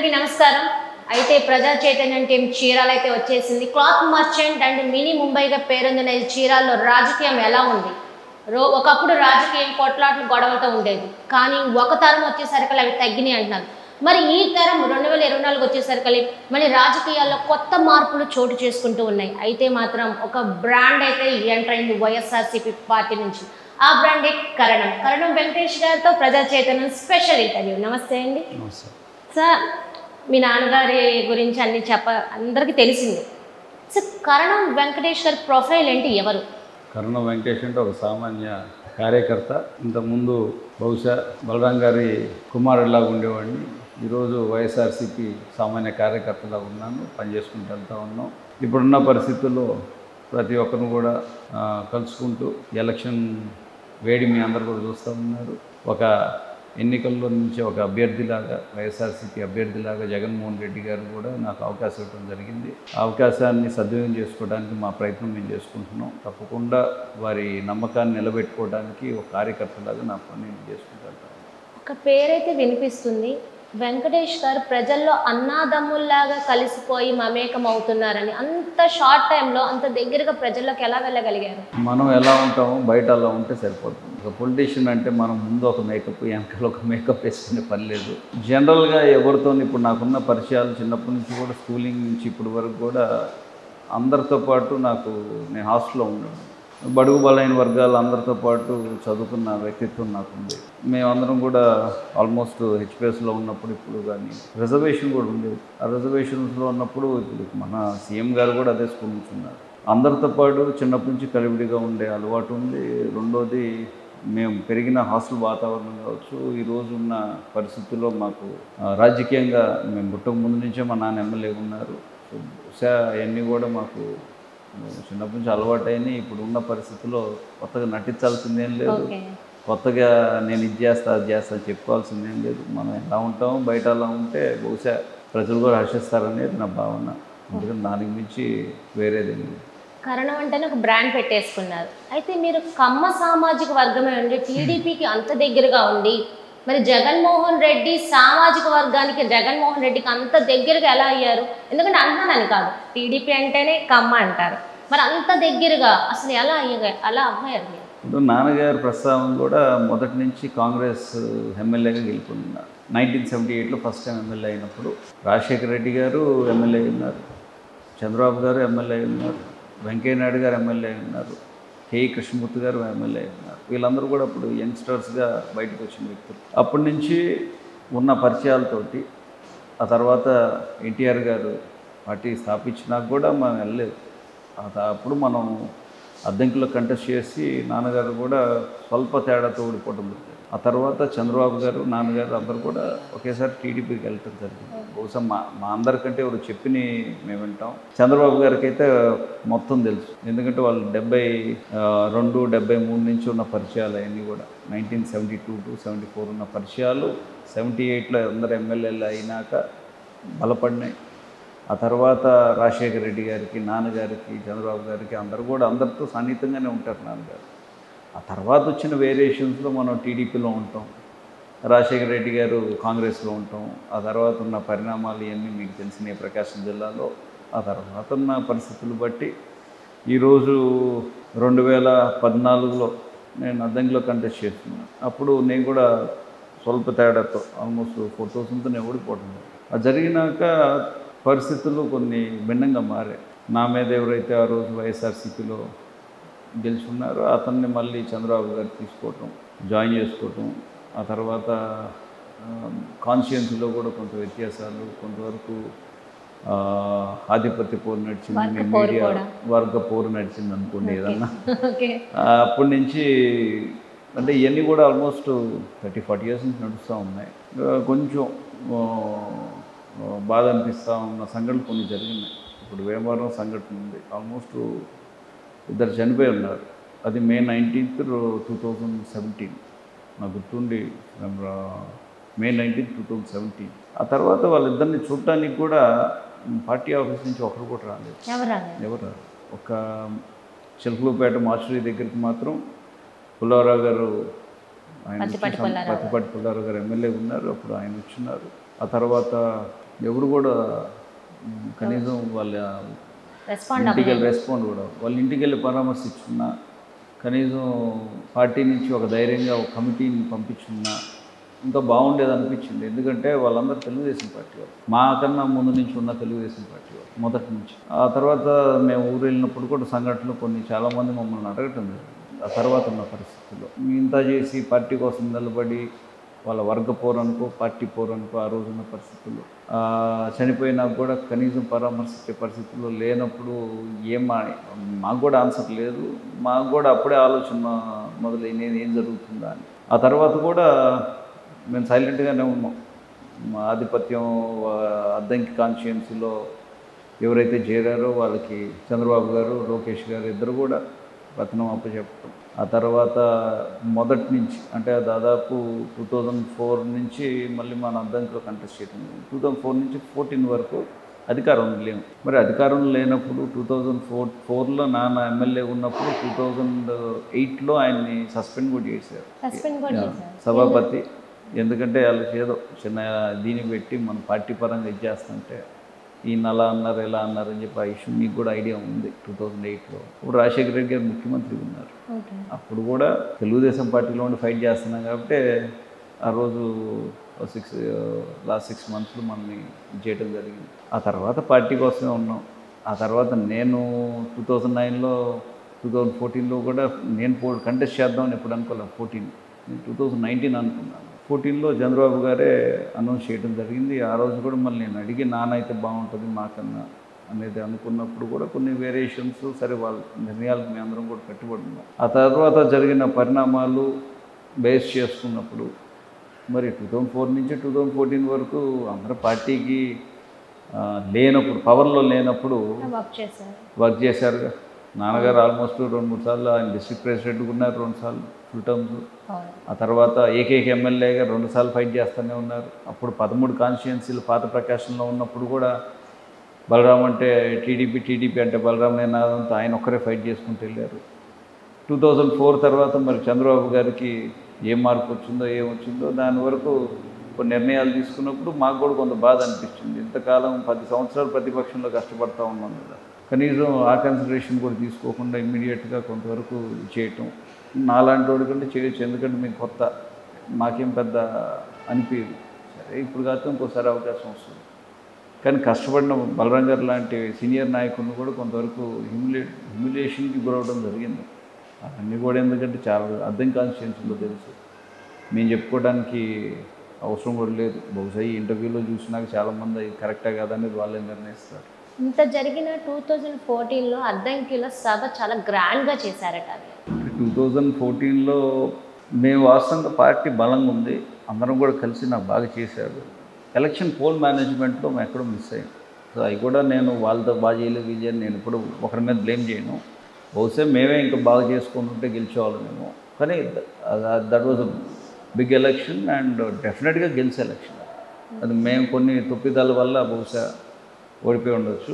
అందరికీ నమస్కారం. అయితే ప్రజా చైతన్యం టీం చీరాల అయితే వచ్చేసింది. క్లాత్ మర్చెంట్ అండ్ మినీ ముంబైగా పేరొందిన ఈ చీరాల్లో రాజకీయం ఎలా ఉంది? ఒకప్పుడు రాజకీయం కొట్లాట్లు గొడవలతో ఉండేది, కానీ ఒక తరం వచ్చేసరికి అవి తగ్గినాయి అంటున్నారు. మరి ఈ తరం 2024 వచ్చేసరికి మళ్ళీ రాజకీయాల్లో కొత్త మార్పులు చోటు చేసుకుంటూ ఉన్నాయి. అయితే మాత్రం ఒక బ్రాండ్ అయితే ఎంటర్ అయింది వైఎస్ఆర్సీపీ పార్టీ నుంచి. ఆ బ్రాండే కరణం వెంకటేష్ గారితో ప్రజా చైతన్యం స్పెషల్ ఇంటర్వ్యూ. నమస్తే అండి. సార్, మీ నాన్నగారి గురించి అన్ని అందరికీ తెలిసింది. సార్, కరణం వెంకటేష్ గారి ప్రొఫైల్ ఏంటి? ఎవరు? కరణం వెంకటేష్ అంటే ఒక సామాన్య కార్యకర్త. ఇంతకుముందు బహుశా బలరాం గారి కుమారుడిలాగా ఉండేవాడిని. ఈరోజు వైఎస్ఆర్సీపీ సామాన్య కార్యకర్తలాగా ఉన్నాను, పనిచేసుకుంటూ వెళ్తూ ఉన్నాం. ఇప్పుడున్న పరిస్థితుల్లో ప్రతి ఒక్కరిని కూడా కలుసుకుంటూ ఎలక్షన్ వేడి మీ అందరూ కూడా చూస్తూ ఉన్నారు. ఒక ఎన్నికల్లో నుంచి ఒక అభ్యర్థిలాగా, వైఎస్ఆర్సీపీ అభ్యర్థిలాగా జగన్మోహన్ రెడ్డి గారు కూడా నాకు అవకాశం ఇవ్వడం జరిగింది. ఆ అవకాశాన్ని సద్వినియోగం చేసుకోవడానికి మా ప్రయత్నం మేము చేసుకుంటున్నాం. తప్పకుండా వారి నమ్మకాన్ని నిలబెట్టుకోవడానికి ఒక కార్యకర్తలాగా నా పని నేను చేసుకుంటాను. ఒక పేరైతే వినిపిస్తుంది, వెంకటేష్ గారు ప్రజల్లో అన్నాదమ్ముల్లాగా కలిసిపోయి మమేకం అవుతున్నారని. అంత షార్ట్ టైంలో అంత దగ్గరగా ప్రజల్లోకి ఎలా వెళ్ళగలిగారు? మనం ఎలా ఉంటామో బయట అలా ఉంటే సరిపోతుంది. ఒక పొలిటీషియన్ అంటే మనం ముందు ఒక మేకప్, వెనకాల ఒక మేకప్ వేసుకునే పని లేదు. జనరల్గా ఎవరితో ఇప్పుడు నాకున్న పరిచయాలు చిన్నప్పటి నుంచి కూడా, స్కూలింగ్ నుంచి ఇప్పటి వరకు కూడా అందరితో పాటు నేను హాస్టల్లో ఉన్నాను. బడుగు బలైన వర్గాలు అందరితో పాటు చదువుకున్న వ్యక్తిత్వం నాకుంది. మేమందరం కూడా ఆల్మోస్ట్ హెచ్పిఎస్లో ఉన్నప్పుడు, ఇప్పుడు కానీ రిజర్వేషన్ కూడా ఉండేది. ఆ రిజర్వేషన్స్లో ఉన్నప్పుడు ఇప్పుడు మన సీఎం గారు కూడా అదే స్కూల్ నుంచి ఉన్నారు. అందరితో పాటు చిన్నప్పటి నుంచి కలివిడిగా ఉండే అలవాటు ఉంది. రెండోది, మేము పెరిగిన హాస్టల్ వాతావరణం కావచ్చు, ఈరోజు ఉన్న పరిస్థితుల్లో మాకు రాజకీయంగా మేము పుట్టక ముందు నుంచే మా నాన్న ఎమ్మెల్యే ఉన్నారు. సో బహుశా అవన్నీ కూడా మాకు చిన్నప్పటి నుంచి అలవాటైనాయి. ఇప్పుడు ఉన్న పరిస్థితుల్లో కొత్తగా నటించాల్సిందేం లేదు, కొత్తగా నేను ఇది చేస్తా అది చేస్తా చెప్పుకోవాల్సిందేం లేదు. మనం ఎలా ఉంటామో బయట అలా ఉంటే బహుశా ప్రజలు కూడా హర్షిస్తారనేది నా భావన. ఎందుకంటే దానికి మించి వేరేది లేదు. కరణం అంటేనే ఒక బ్రాండ్ పెట్టేసుకున్నారు. అయితే మీరు కమ్మ సామాజిక వర్గమే ఉండి టీడీపీకి అంత దగ్గరగా ఉండి, మరి జగన్మోహన్ రెడ్డి సామాజిక వర్గానికి, జగన్మోహన్ రెడ్డికి అంత దగ్గరగా ఎలా అయ్యారు? ఎందుకంటే అంటున్నానని కాదు, టీడీపీ అంటేనే కమ్మ అంటారు, మరి అంత దగ్గరగా అసలు ఎలా అవ్వారు మీరు? ఇప్పుడు నాన్నగారి ప్రస్తావన కూడా మొదటి నుంచి కాంగ్రెస్ ఎమ్మెల్యేగా గెలుపొందినారు. 1978లో ఫస్ట్ టైం ఎమ్మెల్యే అయినప్పుడు రాజశేఖర రెడ్డి గారు ఎమ్మెల్యే ఉన్నారు, చంద్రబాబు గారు ఎమ్మెల్యే ఉన్నారు, వెంకయ్య నాయుడు గారు ఎమ్మెల్యే ఉన్నారు, కేఈ కృష్ణమూర్తి గారు ఎమ్మెల్యే ఉన్నారు. వీళ్ళందరూ కూడా అప్పుడు యంగ్స్టర్స్గా బయటకు వచ్చిన వ్యక్తులు. అప్పటి నుంచి ఉన్న పరిచయాలతోటి ఆ తర్వాత ఎన్టీఆర్ గారు పార్టీ స్థాపించినాక కూడా మనం వెళ్ళలేదు. అప్పుడు మనం అద్దెంకులో కంటెస్ట్ చేసి నాన్నగారు కూడా స్వల్ప తేడాతో ఓడిపోవడం జరిగింది. ఆ తర్వాత చంద్రబాబు గారు, నాన్నగారు అందరూ కూడా ఒకేసారి టీడీపీకి వెళ్ళటం జరిగింది. బహుశా మా అందరికంటే ఎవరు చెప్పిన మేము వింటాం. చంద్రబాబు గారికి అయితే మొత్తం తెలుసు, ఎందుకంటే వాళ్ళు 72, 73 నుంచి ఉన్న పరిచయాలు అవన్నీ కూడా 1972 to 74 ఉన్న పరిచయాలు 78లో అందరు ఎమ్మెల్యేలు అయినాక బలపడినాయి. ఆ తర్వాత రాజశేఖర రెడ్డి గారికి, నాన్నగారికి, చంద్రబాబు గారికి అందరితో సన్నిహితంగానే ఉంటారు నాన్నగారు. ఆ తర్వాత వచ్చిన వేరియేషన్స్లో మనం టీడీపీలో ఉంటాం, రాజశేఖర రెడ్డి గారు కాంగ్రెస్లో ఉంటాం. ఆ తర్వాత ఉన్న పరిణామాలు ఇవన్నీ మీకు తెలిసినాయి ప్రకాశం జిల్లాలో. ఆ తర్వాత ఉన్న పరిస్థితులు బట్టి ఈరోజు 2014లో నేను అద్దంకిలో కంటెస్ట్ చేస్తున్నాను. అప్పుడు నేను కూడా స్వల్ప తేడాతో ఆల్మోస్ట్ 4000తో నేను ఓడిపోవడం. అది జరిగినాక పరిస్థితులు కొన్ని భిన్నంగా మారాయి. నా మీద ఎవరైతే ఆ రోజు వైఎస్ఆర్సీపీలో గెలుచున్నారో అతన్ని మళ్ళీ చంద్రబాబు గారు తీసుకోవటం, జాయిన్ చేసుకోవటం. ఆ తర్వాత కాన్షియన్స్లో కూడా కొంత వ్యత్యాసాలు, కొంతవరకు ఆధిపత్య పోరు నడిచింది, మీడియా వర్గ పోరు నడిచింది అనుకోండి ఏదన్నా. అప్పటి నుంచి అంటే ఇవన్నీ కూడా ఆల్మోస్ట్ 30-40 years నుంచి నడుస్తూ ఉన్నాయి. కొంచెం బాధ అనిపిస్తూ ఉన్న సంఘటనలు కొన్ని జరిగినాయి. ఇప్పుడు వేమవరం సంఘటన ఉంది, ఆల్మోస్ట్ 2 చనిపోయి ఉన్నారు. అది May 19th, 2017 నాకు గుర్తుండి, May 19th, 2017. ఆ తర్వాత వాళ్ళిద్దరిని చూడటానికి కూడా పార్టీ ఆఫీస్ నుంచి ఒకరు కూడా రాలేదు. ఎవరు రారు. ఒక చిలకలూపేట మార్చురీ దగ్గరికి మాత్రం పుల్లారావు గారు, ఆయన పత్తిపాటి పుల్లారావు గారు ఎమ్మెల్యే ఉన్నారు, అప్పుడు ఆయన వచ్చినారు. ఆ తర్వాత ఎవరు కూడా కనీసం వాళ్ళ ఇంటికి వెళ్ళి రెస్పాండ్ కూడా వాళ్ళ ఇంటికి వెళ్ళి పరామర్శించుకున్నా, కనీసం పార్టీ నుంచి ఒక ధైర్యంగా ఒక కమిటీని పంపించుకున్నా ఇంకా బాగుండేది అనిపించింది. ఎందుకంటే వాళ్ళందరూ తెలుగుదేశం పార్టీ వాళ్ళు, మాకన్నా ముందు నుంచి ఉన్న తెలుగుదేశం పార్టీ వాళ్ళు మొదటి నుంచి. ఆ తర్వాత మేము ఊరు వెళ్ళినప్పుడు కూడా సంఘటనలు కొన్ని చాలామంది మమ్మల్ని అడగటం జరిగింది. ఆ తర్వాత ఉన్న పరిస్థితుల్లో ఇంత చేసి పార్టీ కోసం నిలబడి వాళ్ళ వర్గ పోరనుకో పార్టీ పోరనుకో ఆ రోజున్న పరిస్థితుల్లో చనిపోయినా కూడా కనీసం పరామర్శించే పరిస్థితుల్లో లేనప్పుడు మాకు కూడా ఆన్సర్ లేదు. మాకు కూడా అప్పుడే ఆలోచన మొదలైన ఏం జరుగుతుందా అని. ఆ తర్వాత కూడా మేము సైలెంట్గానే ఉన్నాం. మా ఆధిపత్యం అద్దంకి కాన్స్టిట్యుయెన్సీలో ఎవరైతే చేరారో వాళ్ళకి చంద్రబాబు గారు, లోకేష్ గారు ఇద్దరు కూడా రత్నం అప్పచెప్పడం. ఆ తర్వాత మొదటి నుంచి అంటే దాదాపు 2004 నుంచి మళ్ళీ మన అద్దంకిలో కంటెస్ట్ చేయడం. 2004 నుంచి 2014 వరకు అధికారంలో లేము. మరి అధికారంలో లేనప్పుడు 2004లో నాన్న ఎమ్మెల్యే ఉన్నప్పుడు 2008లో ఆయన్ని సస్పెండ్ కూడా చేశారు సభాపతి. ఎందుకంటే వాళ్ళు ఏదో చిన్న దీన్ని పెట్టి మన పార్టీ పరంగా ఇచ్చేస్తుంటే ఈయన అలా అన్నారు ఎలా అన్నారు అని చెప్పి ఆ ఇష్యూ మీకు కూడా ఐడియా ఉంది. 2008లో ఇప్పుడు రాజశేఖర రెడ్డి గారు ముఖ్యమంత్రి ఉన్నారు. అప్పుడు కూడా తెలుగుదేశం పార్టీలో ఉండి ఫైట్ చేస్తున్నాం కాబట్టి ఆ రోజు లాస్ట్ 6 monthsలో మనల్ని చేయడం జరిగింది. ఆ తర్వాత పార్టీ కోసమే ఉన్నాం. ఆ తర్వాత నేను 2009లో 2014లో కూడా నేను కంటెస్ట్ చేద్దామని ఎప్పుడు అనుకోలేదు. 2019 అనుకున్నాను. 2014లో చంద్రబాబు గారే అనౌన్స్ చేయడం జరిగింది. ఆ రోజు కూడా మళ్ళీ నేను అడిగి నాన్న అయితే బాగుంటుంది మాకన్నా అనేది అనుకున్నప్పుడు కూడా కొన్ని వేరియేషన్స్, సరే వాళ్ళ నిర్ణయాలకు మేము అందరం కూడా కట్టుబడి ఉన్నాం. ఆ తర్వాత జరిగిన పరిణామాలు బేస్ చేసుకున్నప్పుడు మరి 2004 నుంచి 2014 వరకు అందరూ పార్టీకి లేనప్పుడు, పవర్లో లేనప్పుడు వర్క్ చేశారుగా. నాన్నగారు ఆల్మోస్ట్ 2-3 సార్లు ఆయన డిస్ట్రిక్ట్ ప్రెసిడెంట్గా ఉన్నారు, 2 సార్లు ఫుల్ టర్మ్స్. ఆ తర్వాత ఏకైక ఎమ్మెల్యేగా 2 సార్లు ఫైట్ చేస్తూనే ఉన్నారు. అప్పుడు 13 కాన్స్టిట్యుయెన్సీలు పాత ప్రకాశంలో ఉన్నప్పుడు కూడా బలరాం అంటే టీడీపీ అంటే బలరాం నినాదంతో ఆయన ఒక్కరే ఫైట్ చేసుకుంటూ వెళ్ళారు. 2004 తర్వాత మరి చంద్రబాబు గారికి ఏం మార్పు వచ్చిందో ఏమొచ్చిందో దాని వరకు కొన్ని నిర్ణయాలు తీసుకున్నప్పుడు మాకు కూడా కొంత బాధ అనిపించింది. ఇంతకాలం 10 సంవత్సరాలు ప్రతిపక్షంలో కష్టపడతా ఉన్నాం కదా, కనీసం ఆ కన్సిడరేషన్ కూడా తీసుకోకుండా ఇమ్మీడియట్గా కొంతవరకు చేయటం నాలాంటి వాడి కంటే చేయొచ్చు. ఎందుకంటే మీకు కొత్త, మాకేం పెద్ద అనిపించదు. సరే ఇప్పుడు కాదు ఇంకోసారి అవకాశం వస్తుంది. కానీ కష్టపడిన బలరాం గారు లాంటి సీనియర్ నాయకులను కూడా కొంతవరకు హ్యూమిలియేషన్కి గురవడం జరిగింది. అవన్నీ కూడా ఎందుకంటే చాలా అర్థం కాన్స్టిట్యుయెన్సీలో తెలుసు, మేము చెప్పుకోవడానికి అవసరం కూడా లేదు. బహుశా ఈ ఇంటర్వ్యూలో చూసినాక చాలామంది అది కరెక్టా కాదనేది వాళ్ళే నిర్ణయిస్తారు. ఇంత జరిగిన 2014లో అద్దంకిలో సభ చాలా గ్రాండ్గా చేశారట. 2014లో మేము వాస్తవంగా పార్టీ బలంగా ఉంది, అందరం కూడా కలిసి నాకు బాగా చేశారు. ఎలక్షన్ పోల్ మేనేజ్మెంట్లో మేము ఎక్కడో మిస్ అయ్యాం. సో అవి కూడా నేను వాళ్ళతో బాగా చేయలేదు విజయ్, నేను ఇప్పుడు ఒకరి మీద బ్లేమ్ చేయను. బహుశా మేమే ఇంకా బాగా చేసుకుంటుంటే గెలిచేవాళ్ళమేమో. కానీ that was big election and డెఫినెట్గా గెలిచే ఎలక్షన్. అది మేము కొన్ని తప్పిదాల వల్ల బహుశా ఓడిపోయి ఉండొచ్చు.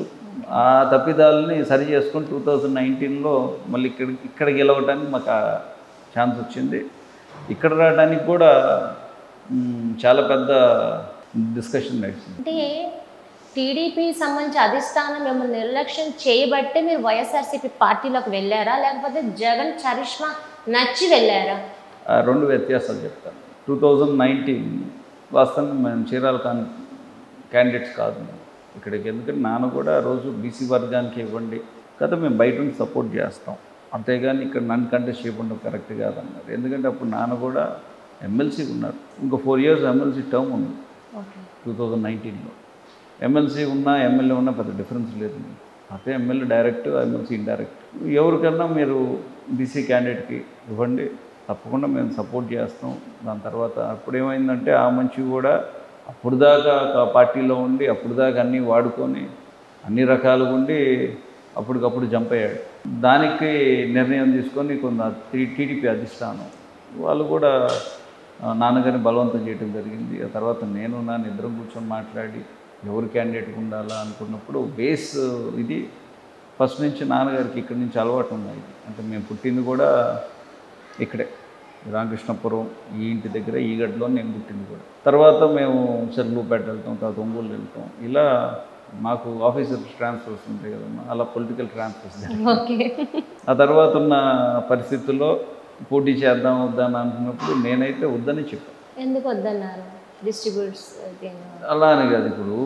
ఆ తప్పిదాలని సరి చేసుకొని 2019లో మళ్ళీ ఇక్కడ గెలవడానికి మాకు ఛాన్స్ వచ్చింది. ఇక్కడ రావడానికి కూడా చాలా పెద్ద డిస్కషన్ నడిచింది. అంటే టీడీపీ సంబంధించి అధిష్టానం మిమ్మల్ని నిర్లక్ష్యం చేయబట్టే మీరు వైఎస్ఆర్సీపీ పార్టీలోకి వెళ్ళారా, లేకపోతే జగన్ చరిష్మా నచ్చి వెళ్ళారా? 2 వ్యత్యాసాలు చెప్తాను. 2019 వాస్తవంగా మేము చీరాల క్యాండిడేట్స్ కాదు ఇక్కడికి. ఎందుకంటే నాన్న కూడా రోజు బీసీ వర్గానికి ఇవ్వండి కదా, మేము బయట నుంచి సపోర్ట్ చేస్తాం, అంతేగాని ఇక్కడ నన్ను కంటెస్ట్ చేయకుండా కరెక్ట్ కాదన్నారు. ఎందుకంటే అప్పుడు నాన్న కూడా ఎమ్మెల్సీ ఉన్నారు, ఇంకో 4 years ఎమ్మెల్సీ టర్మ్ ఉంది. 2019లో ఎమ్మెల్సీ ఉన్నా ఎమ్మెల్యే ఉన్నా పెద్ద డిఫరెన్స్ లేదు. అదే ఎమ్మెల్యే డైరెక్ట్, ఎమ్మెల్సీ ఇండైరెక్ట్. ఎవరికన్నా మీరు బీసీ క్యాండిడేట్కి ఇవ్వండి, తప్పకుండా మేము సపోర్ట్ చేస్తాం. దాని తర్వాత అప్పుడు ఏమైందంటే ఆ మనిషి కూడా అప్పుడు దాకా పార్టీలో ఉండి అప్పుడు దాకా అన్నీ వాడుకొని అన్ని రకాలుగా ఉండి అప్పటికప్పుడు జంప్ అయ్యాడు. దానికి నిర్ణయం తీసుకొని కొంత టీడీపీ అధిష్టానం వాళ్ళు కూడా నాన్నగారిని బలవంతం చేయడం జరిగింది. ఆ తర్వాత నేను ఇద్దరం కూర్చొని మాట్లాడి ఎవరు క్యాండిడేట్కి ఉండాలా అనుకున్నప్పుడు బేస్ ఇది ఫస్ట్ నుంచి నాన్నగారికి ఇక్కడి నుంచి అలవాటు ఉన్నాయి. అంటే మేము పుట్టింది కూడా ఇక్కడే రామకృష్ణపురం ఈ ఇంటి దగ్గర ఈ గడ్డలో నేను పుట్టింది కూడా. తర్వాత మేము చెర్లూపేట వెళ్తాం, తర్వాత ఒంగోలు వెళ్తాం. ఇలా మాకు ఆఫీసర్ ట్రాన్స్ఫర్స్ ఉంటాయి కదమ్మా, అలా పొలిటికల్ ట్రాన్స్ఫర్స్. ఆ తర్వాత ఉన్న పరిస్థితుల్లో పోటీ చేద్దాం వద్దాని అనుకున్నప్పుడు నేనైతే వద్దని చెప్పాను. ఎందుకు వద్దన్నారు? డిస్ట్రిబ్యూట్స్ అలా అని కాదు, ఇప్పుడు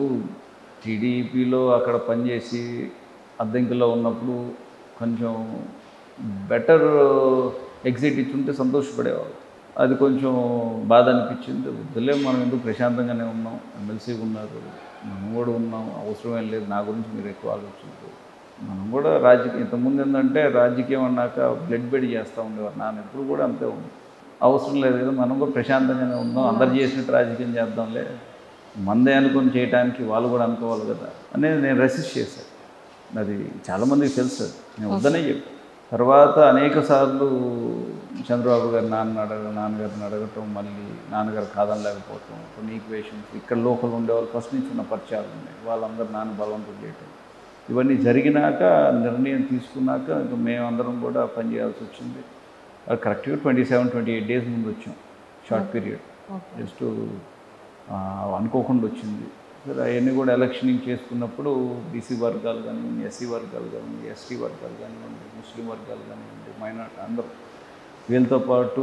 టీడీపీలో అక్కడ పనిచేసి అద్దెంకిలో ఉన్నప్పుడు కొంచెం బెటర్ ఎగ్జిట్ ఇచ్చుంటే సంతోషపడేవాళ్ళు. అది కొంచెం బాధ అనిపించింది. వద్దులే, మనం ఎందుకు ప్రశాంతంగానే ఉన్నాం, ఎమ్మెల్సీగా ఉన్నారు, మనం కూడా ఉన్నాం, అవసరమేం లేదు, నా గురించి మీరు ఎక్కువ ఆలోచించు. మనం కూడా రాజకీయం ఇంతకుముందు ఏంటంటే రాజకీయం అన్నాక బ్లడ్ బెడ్ చేస్తూ ఉండేవారు. నాన్న ఎప్పుడు కూడా అంతే ఉంది, అవసరం లేదు కదా, మనం కూడా ప్రశాంతంగానే ఉన్నాం, అందరు చేసినట్టు రాజకీయం చేద్దాంలే, మందే అనుకుని చేయడానికి వాళ్ళు కూడా అనుకోవాలి కదా అనేది నేను రెసిస్ట్ చేశాను. అది చాలామందికి తెలుసు, నేను వద్దనే చెప్పాను. తర్వాత అనేక సార్లు చంద్రబాబు గారు నాన్నగారిని అడగటం, మళ్ళీ నాన్నగారు కాదనలేకపోవటం, కొన్ని ఈక్వేషన్స్, ఇక్కడ లోకల్ ఉండేవాళ్ళు ఫస్ట్ నుంచి ఉన్న పరిచయాలు ఉన్నాయి, వాళ్ళందరూ నాన్న బలవంతం చేయటం, ఇవన్నీ జరిగినాక నిర్ణయం తీసుకున్నాక ఇంకా మేమందరం కూడా పనిచేయాల్సి వచ్చింది. కరెక్ట్గా 27-28 డేస్ ముందు వచ్చాం, షార్ట్ పీరియడ్, జస్ట్ అనుకోకుండా వచ్చింది. సరే అవన్నీ కూడా ఎలక్షనింగ్ చేసుకున్నప్పుడు బీసీ వర్గాలు కానివ్వండి, ఎస్సీ వర్గాలు కానివ్వండి, ఎస్టీ వర్గాలు కానివ్వండి, ముస్లిం వర్గాలు కానివ్వండి, మైనార్టీ అందరూ, వీళ్ళతో పాటు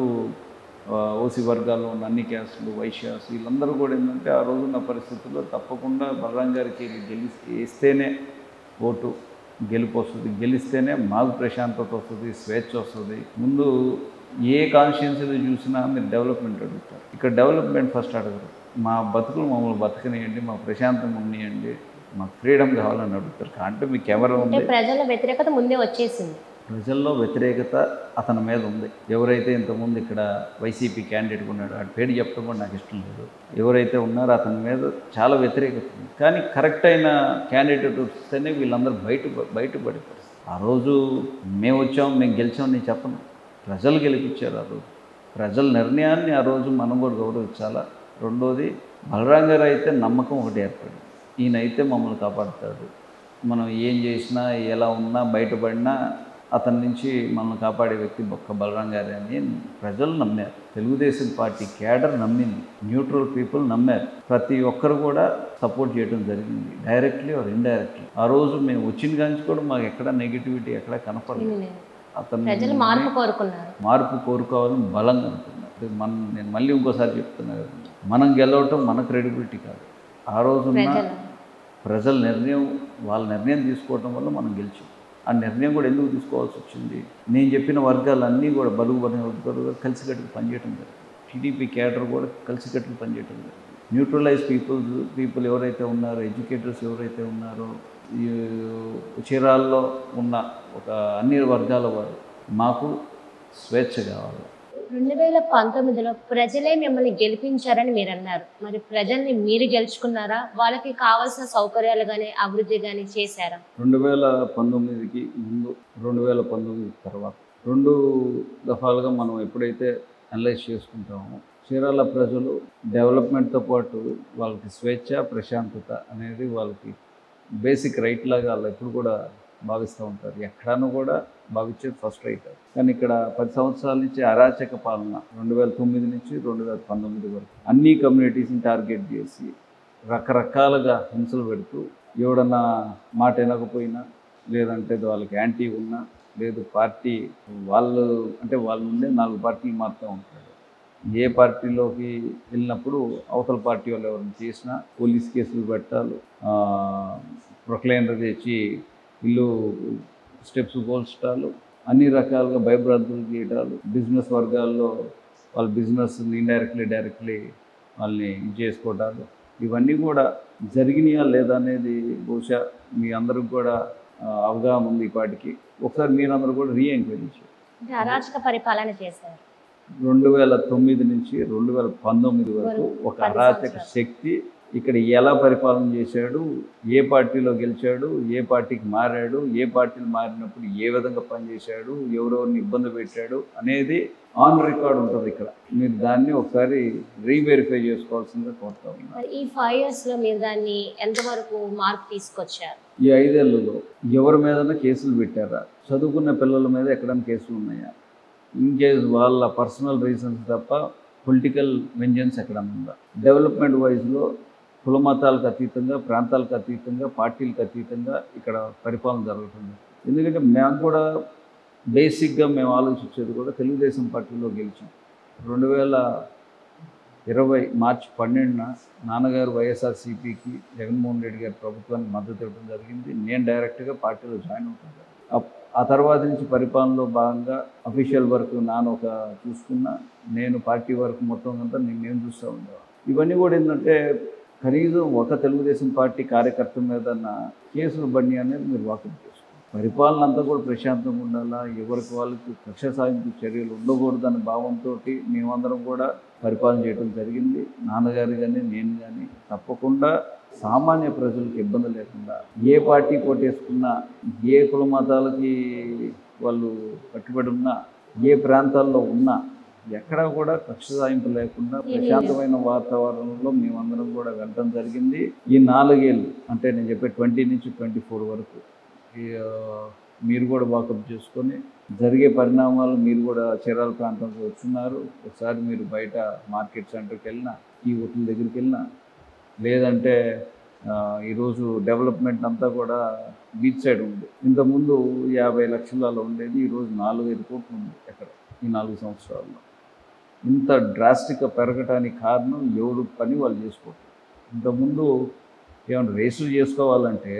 ఓసీ వర్గాల్లో ఉన్న అన్ని క్యాస్టులు, వైశ్యాస్, వీళ్ళందరూ కూడా ఏంటంటే ఆ రోజున్న పరిస్థితుల్లో తప్పకుండా బలరాం గారికి వేస్తేనే ఓటు గెలుపు వస్తుంది, గెలిస్తేనే మాకు ప్రశాంతత వస్తుంది, స్వేచ్ఛ వస్తుంది. ముందు ఏ కాన్స్టిట్యున్సీలో చూసినా మీరు డెవలప్మెంట్ అడుగుతారు, ఇక్కడ డెవలప్మెంట్ ఫస్ట్ అడగరు. మా బతుకులు మమ్మల్ని బతకనియండి, మా ప్రశాంతంగా ఉండనియండి, మాకు ఫ్రీడమ్ కావాలని అడుగుతారు. అంటే మీకు ఎవరు ఉంది, ప్రజల వ్యతిరేకత ముందే వచ్చేసింది, ప్రజల్లో వ్యతిరేకత అతని మీద ఉంది. ఎవరైతే ఇంతకుముందు ఇక్కడ వైసీపీ క్యాండిడేట్ ఉన్నాడో, ఆ పేరు చెప్పడం కూడా నాకు ఇష్టం లేదు, ఎవరైతే ఉన్నారో అతని మీద చాలా వ్యతిరేకత ఉంది. కానీ కరెక్ట్ అయిన క్యాండిడేట్ వస్తేనే వీళ్ళందరూ బయటపడిపోతారు. ఆ రోజు మేము వచ్చాము, మేము గెలిచామని నేను చెప్పను, ప్రజలు గెలిపించారు. ఆ రోజు ప్రజల నిర్ణయాన్ని ఆ రోజు మనం కూడా గౌరవించాలా. రెండోది, బలరాం గారు అయితే నమ్మకం ఒకటి ఏర్పడింది, ఈయనైతే మమ్మల్ని కాపాడుతాడు, మనం ఏం చేసినా ఎలా ఉన్నా బయటపడినా అతని నుంచి మనల్ని కాపాడే వ్యక్తి ఒక్క బలరాం గారే అని ప్రజలు నమ్మారు. తెలుగుదేశం పార్టీ క్యాడర్ నమ్మింది, న్యూట్రల్ పీపుల్ నమ్మారు, ప్రతి ఒక్కరు కూడా సపోర్ట్ చేయడం జరిగింది, డైరెక్ట్లీ ఆర్ ఇండైరెక్ట్లీ. ఆ రోజు మేము వచ్చిన కానీ కూడా మాకు ఎక్కడ నెగిటివిటీ ఎక్కడ కనపడలేదు. అతను మార్పు కోరుకోవాలని బలంగా అనుకున్నారు. నేను మళ్ళీ ఇంకోసారి చెప్తున్నా కదా, మనం గెలవటం మన క్రెడిబిలిటీ కాదు, ఆ రోజున్న ప్రజల నిర్ణయం, వాళ్ళ నిర్ణయం తీసుకోవటం వల్ల మనం గెలిచాం. ఆ నిర్ణయం కూడా ఎందుకు తీసుకోవాల్సి వచ్చింది, నేను చెప్పిన వర్గాలన్నీ కూడా బలుగు బలిగిన వర్గాలు కలిసికట్టుకు పనిచేయడం జరిగింది, టీడీపీ క్యాడర్ కూడా కలిసికట్టుకు పనిచేయడం జరిగింది. న్యూట్రలైజ్ పీపుల్ ఎవరైతే ఉన్నారో, ఎడ్యుకేటర్స్ ఎవరైతే ఉన్నారో, ఈ చీరాల్లో ఉన్న ఒక అన్ని వర్గాల వారు, మాకు స్వేచ్ఛ కావాలి. 2019లో ప్రజలే మిమ్మల్ని గెలిపించారని మీరు అన్నారు, మరి ప్రజల్ని మీరు గెలుచుకున్నారా? వాళ్ళకి కావాల్సిన సౌకర్యాలు కానీ అభివృద్ధి కానీ చేశారా? 2019కి ముందు, 2019 తర్వాత 2 దఫాలుగా మనం ఎప్పుడైతే అనలైజ్ చేసుకుంటామో, చీరాల ప్రజలు డెవలప్మెంట్తో పాటు వాళ్ళకి స్వేచ్ఛ, ప్రశాంతత అనేది వాళ్ళకి బేసిక్ రైట్ లాగా వాళ్ళు ఎప్పుడు కూడా భావిస్తూ ఉంటారు. ఎక్కడనూ కూడా భావించేది ఫస్ట్ రైట్. కానీ ఇక్కడ 10 సంవత్సరాల నుంచి అరాచక పాలన, 2009 నుంచి 2019 వరకు అన్ని కమ్యూనిటీస్ని టార్గెట్ చేసి రకరకాలుగా హింసలు పెడుతూ, ఎవడన్నా మాట వినకపోయినా, లేదంటే వాళ్ళకి యాంటీ ఉన్నా, లేదు పార్టీ వాళ్ళు అంటే వాళ్ళు ఉండే 4 పార్టీలు మాత్రం ఉంటాడు, ఏ పార్టీలోకి వెళ్ళినప్పుడు అవతల పార్టీ వాళ్ళు ఎవరైనా చేసినా పోలీస్ కేసులు పెట్టాలి, ప్రొక్లైనర్ తెచ్చి ఇల్లు స్టెప్స్ పోల్చడాలు, అన్ని రకాలుగా భయభ్రాంతులు చేయడాలు, బిజినెస్ వర్గాల్లో వాళ్ళ బిజినెస్ డైరెక్ట్లీ వాళ్ళని చేసుకోవడాలు, ఇవన్నీ కూడా జరిగినాయా లేదా అనేది బహుశా మీ అందరికి కూడా అవగాహన ఉంది. ఇప్పటికి ఒకసారి మీరందరూ కూడా రీఎంక్వైరీ చేయాలి. అరాచక పరిపాలన చేశారు. 2009 నుంచి 2019 వరకు ఒక అరాచక శక్తి ఇక్కడ ఎలా పరిపాలన చేశాడు, ఏ పార్టీలో గెలిచాడు, ఏ పార్టీకి మారాడు, ఏ పార్టీలు మారినప్పుడు ఏ విధంగా పనిచేశాడు, ఎవరెవరిని ఇబ్బంది పెట్టాడు అనేది ఆన్ రికార్డ్ ఉంటుంది. ఇక్కడ మీరు దాన్ని ఒకసారి రీవెరిఫై చేసుకోవాల్సిందిగా కోరుతా ఉన్నారు. ఈ 5 yearsలో మీరు దాన్ని ఎంతవరకు మార్పు తీసుకొచ్చారు? ఈ 5 ఏళ్లలో ఎవరి మీదైనా కేసులు పెట్టారా? చదువుకున్న పిల్లల మీద ఎక్కడైనా కేసులు ఉన్నాయా? ఇన్కేస్ వాళ్ళ పర్సనల్ రీజన్స్ తప్ప పొలిటికల్ వెంజెన్స్ ఎక్కడ ఉందా? డెవలప్మెంట్ వైజ్లో కుల మతాలకు అతీతంగా, ప్రాంతాలకు అతీతంగా, పార్టీలకు అతీతంగా ఇక్కడ పరిపాలన జరుగుతుంది. ఎందుకంటే మేము కూడా బేసిక్గా మేము ఆలోచించేది కూడా తెలుగుదేశం పార్టీలో గెలిచాం. 2020 మార్చి 12న నాన్నగారు వైఎస్ఆర్సీపీకి జగన్మోహన్ రెడ్డి గారి ప్రభుత్వానికి మద్దతు ఇవ్వడం జరిగింది. నేను డైరెక్ట్గా పార్టీలో జాయిన్ అవుతాను. ఆ తర్వాత నుంచి పరిపాలనలో భాగంగా అఫీషియల్ వర్క్ నాన్న ఒక చూసుకున్నా, నేను పార్టీ వర్క్ మొత్తం అంతా నేను చూస్తూ ఉండేవాడు. ఇవన్నీ కూడా ఏంటంటే కనీసం ఒక తెలుగుదేశం పార్టీ కార్యకర్త మీద కేసులు బండి అనేది మీరు వాకప్ చేసుకోండి. పరిపాలన అంతా కూడా ప్రశాంతంగా ఉండాలా, ఎవరికి వాళ్ళకి కక్ష సాధింపు చర్యలు ఉండకూడదన్న భావంతో మేమందరం కూడా పరిపాలన చేయడం జరిగింది. నాన్నగారు కానీ నేను కానీ తప్పకుండా సామాన్య ప్రజలకు ఇబ్బంది లేకుండా, ఏ పార్టీ కొట్టేసుకున్నా, ఏ కుల మతాలకి వాళ్ళు కట్టుబడి ఉన్నా, ఏ ప్రాంతాల్లో ఉన్నా ఎక్కడా కూడా కక్ష సాధింపు లేకుండా ప్రశాంతమైన వాతావరణంలో మేమందరం కూడా వెళ్ళడం జరిగింది. ఈ 4 ఏళ్ళు అంటే నేను చెప్పే 20 నుంచి 24 వరకు మీరు కూడా వాకప్ చేసుకొని జరిగే పరిణామాలు మీరు కూడా చీరాల ప్రాంతంలో వచ్చున్నారు. ఒకసారి మీరు బయట మార్కెట్ సెంటర్కి వెళ్ళినా, ఈ హోటల్ దగ్గరికి వెళ్ళినా, లేదంటే ఈరోజు డెవలప్మెంట్ అంతా కూడా బీచ్ సైడ్ ఉంది. ఇంతకుముందు 50 లక్షలలో ఉండేది, ఈరోజు 4-5 కోట్లు ఉంది ఎక్కడ ఈ 4 సంవత్సరాల్లో. ఇంత డ్రాస్టిక్గా పెరగటానికి కారణం ఎవరు పని వాళ్ళు చేసుకోవటం. ఇంతకుముందు ఏమైనా రేసులు చేసుకోవాలంటే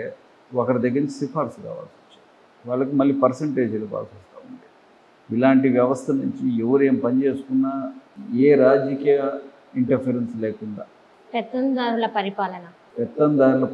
ఒకరి దగ్గర నుంచి సిఫార్సు కావాల్సి వచ్చేది, వాళ్ళకి మళ్ళీ పర్సంటేజీలు కావాల్సి వస్తూ ఉంది. ఇలాంటి వ్యవస్థ నుంచి ఎవరు ఏం పని చేసుకున్నా ఏ రాజకీయ ఇంటర్ఫరెన్స్ లేకుండా, పెత్తందారుల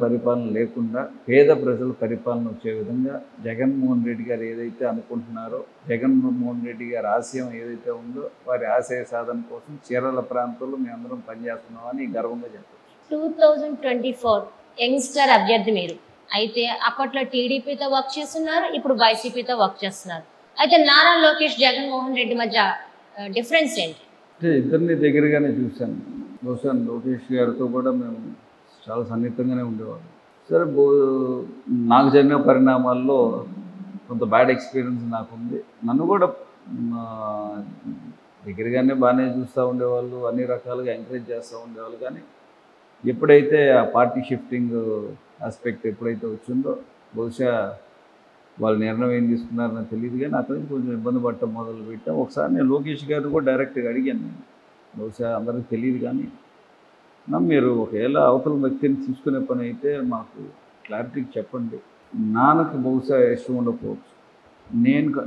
పరిపాలన లేకుండా పేద ప్రజల పరిపాలన వచ్చే విధంగా జగన్మోహన్ రెడ్డి గారు ఏదైతే అనుకుంటున్నారో, జగన్మోహన్ రెడ్డి గారి ఆశయం ఏదైతే ఉందో వారి ఆశయ సాధన కోసం చీరాల ప్రాంతంలో మేమందరం పనిచేస్తున్నామని గర్వంగా చెప్పచ్చు. 2024 యంగ్స్టర్ అభ్యర్థి మీరు అయితే అప్పట్లో టీడీపీతో వర్క్ చేస్తున్నారు, ఇప్పుడు వైసీపీతో వర్క్ చేస్తున్నారు. అయితే నారా లోకేష్ జగన్మోహన్ రెడ్డి మధ్య డిఫరెన్స్ ఏంటి? అంటే ఇద్దరిని దగ్గరగానే చూశాను. బహుశా లోకేష్ గారితో కూడా మేము చాలా సన్నిహితంగానే ఉండేవాళ్ళం. సరే, నాకు జరిగిన పరిణామాల్లో కొంత బ్యాడ్ ఎక్స్పీరియన్స్ నాకుంది. నన్ను కూడా దగ్గరగానే బాగానే చూస్తూ ఉండేవాళ్ళు, అన్ని రకాలుగా ఎంకరేజ్ చేస్తూ ఉండేవాళ్ళు. కానీ ఎప్పుడైతే ఆ పార్టీ షిఫ్టింగ్ ఆస్పెక్ట్ ఎప్పుడైతే వచ్చిందో, బహుశా వాళ్ళ నిర్ణయం ఏం తీసుకున్నారో నాకు తెలియదు. కానీ అక్కడి నుంచి కొంచెం ఇబ్బంది పడటం మొదలు పెట్టాం. ఒకసారి నేను లోకేష్ గారిని కూడా డైరెక్ట్గా అడిగాను. నేను బహుశా అందరికీ తెలియదు కానీ, మీరు ఒకవేళ అవతల వ్యక్తిని తీసుకునే పని అయితే మాకు క్లారిటీకి చెప్పండి. నాన్నకి బహుశా ఇష్టం ఉండకపోవచ్చు,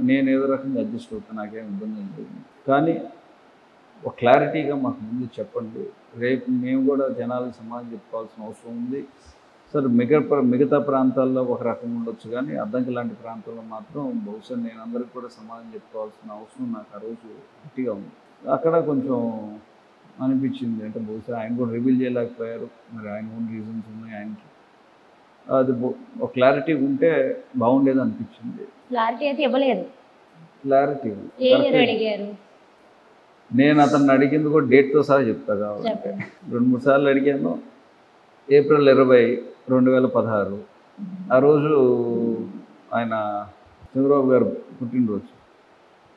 నేను ఏదో రకంగా అడ్జస్ట్ అవుతాను, నాకేం ఇబ్బంది లేదు. కానీ ఒక క్లారిటీగా మాకు ముందు చెప్పండి. రేపు మేము కూడా జనాలకు సమాధానం చెప్పుకోవాల్సిన అవసరం ఉంది. సరే, మిగతా ప్రాంతాల్లో ఒక రకం ఉండొచ్చు, కానీ అద్దంకి లాంటి ప్రాంతాల్లో మాత్రం బహుశా నేను అందరికీ కూడా సమాధానం చెప్పుకోవాల్సిన అవసరం నాకు ఆ రోజు గట్టిగా ఉంది. అక్కడ కొంచెం అనిపించింది, అంటే బహుశా ఆయన కూడా రివీల్ చేయలేకపోయారు. మరి ఆయన ఓన్ రీజన్స్ ఉన్నాయి ఆయనకి. అది ఒక క్లారిటీ ఉంటే బాగుండేది అనిపించింది. క్లారిటీ అయితే ఇవ్వలేదు. క్లారిటీ అడిగారు. నేను అతన్ని అడిగింది కూడా డేట్తో సహా చెప్తా కావాలంటే. 2-3 సార్లు అడిగాను. ఏప్రిల్ 20, 2016 ఆ రోజు ఆయన చంద్రబాబు గారు పుట్టినరోజు.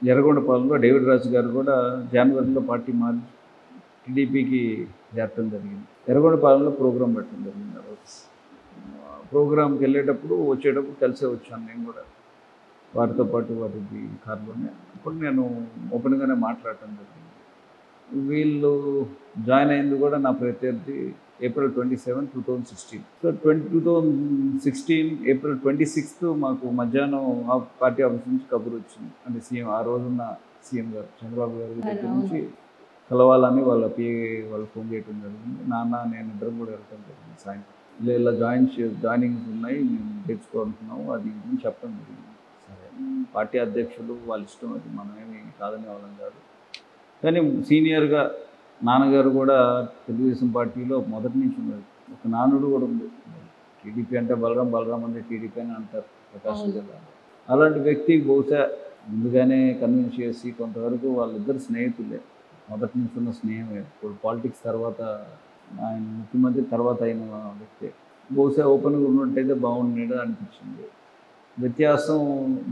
ఎర్రగొండపాలెంలో డేవిడ్ రాజు గారు కూడా జనవరిలో పార్టీ మారి టీడీపీకి చేరటం జరిగింది. ఎర్రగొండపాలెంలో ప్రోగ్రాం పెట్టడం జరిగింది. ఆ రోజు ప్రోగ్రాంకి వెళ్ళేటప్పుడు వచ్చేటప్పుడు కలిసే వచ్చాను నేను కూడా వారితో పాటు, వారికి కారులోనే. అప్పుడు నేను ఓపెన్గానే మాట్లాడటం జరిగింది. వీళ్ళు జాయిన్ అయింది కూడా నా ప్రత్యర్థి ఏప్రిల్ 27, 2016. సో 2016 ఏప్రిల్ 26 మాకు మధ్యాహ్నం పార్టీ ఆఫీస్ నుంచి కబురు వచ్చింది. అంటే సీఎం, ఆ రోజున్న సీఎం గారు చంద్రబాబు గారి దగ్గర నుంచి కలవాలని వాళ్ళ వాళ్ళు ఫోన్ చేయడం జరిగింది. నాన్న నేను ఇద్దరు కూడా వెళ్ళటం జరిగింది. సాయంత్రం ఇలా జాయినింగ్స్ ఉన్నాయి, మేము తెచ్చుకోవాలనుకున్నాము, అది ఇది చెప్పడం జరిగింది. సరే, పార్టీ అధ్యక్షులు వాళ్ళ ఇష్టం, అది మనమేమి కాదనే వాళ్ళం కాదు. కానీ సీనియర్గా నాన్నగారు కూడా తెలుగుదేశం పార్టీలో మొదటి నుంచి ఉన్నారు. ఒక నానుడు కూడా ఉంది. టీడీపీ అంటే బలరాం అంటే టీడీపీ అని అంటారు ప్రకాశం జిల్లా. అలాంటి వ్యక్తికి బహుశా ముందుగానే కన్విన్స్ చేసి కొంతవరకు వాళ్ళిద్దరు స్నేహితులే, మొదటి నుంచి ఉన్న స్నేహమే. ఇప్పుడు పాలిటిక్స్ తర్వాత ఆయన ముఖ్యమంత్రి తర్వాత అయిన వ్యక్తి. బహుశా ఓపెన్గా ఉన్నట్టయితే బాగుండేది అనిపించింది. వ్యత్యాసం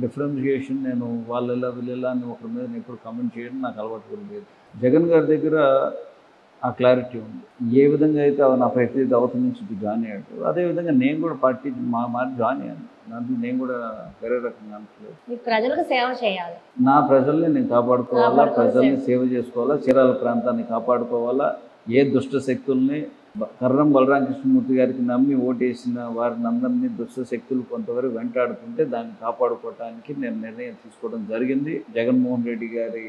డిఫరెన్షియేషన్ నేను వాళ్ళెలా వీళ్ళెలా అని ఒకరి మీద నేను ఎప్పుడు కామెంట్ చేయడం నాకు అలవాటు కూడా లేదు. జగన్ గారి దగ్గర ఆ క్లారిటీ ఉంది. ఏ విధంగా అయితే నా ప్రతినిధి అవతల నుంచి జాయిన్ అయ్యాడు, అదేవిధంగా నేను కూడా పార్టీ మారి జాయిన్ అయ్యాను. దాంట్లో నేను కూడా వేరే రకంగా అనుకోలేదు. ప్రజలకు సేవ చేయాలి, నా ప్రజల్ని నేను కాపాడుకోవాలా, ప్రజల్ని సేవ చేసుకోవాలా, చీరాల ప్రాంతాన్ని కాపాడుకోవాలా. ఏ దుష్ట శక్తుల్ని కర్రం బలరామకృష్ణమూర్తి గారికి నమ్మి ఓటేసిన వారిని అందరినీ దుష్ట శక్తులు కొంతవరకు వెంటాడుతుంటే దాన్ని కాపాడుకోవటానికి నేను నిర్ణయం తీసుకోవడం జరిగింది. జగన్మోహన్ రెడ్డి గారి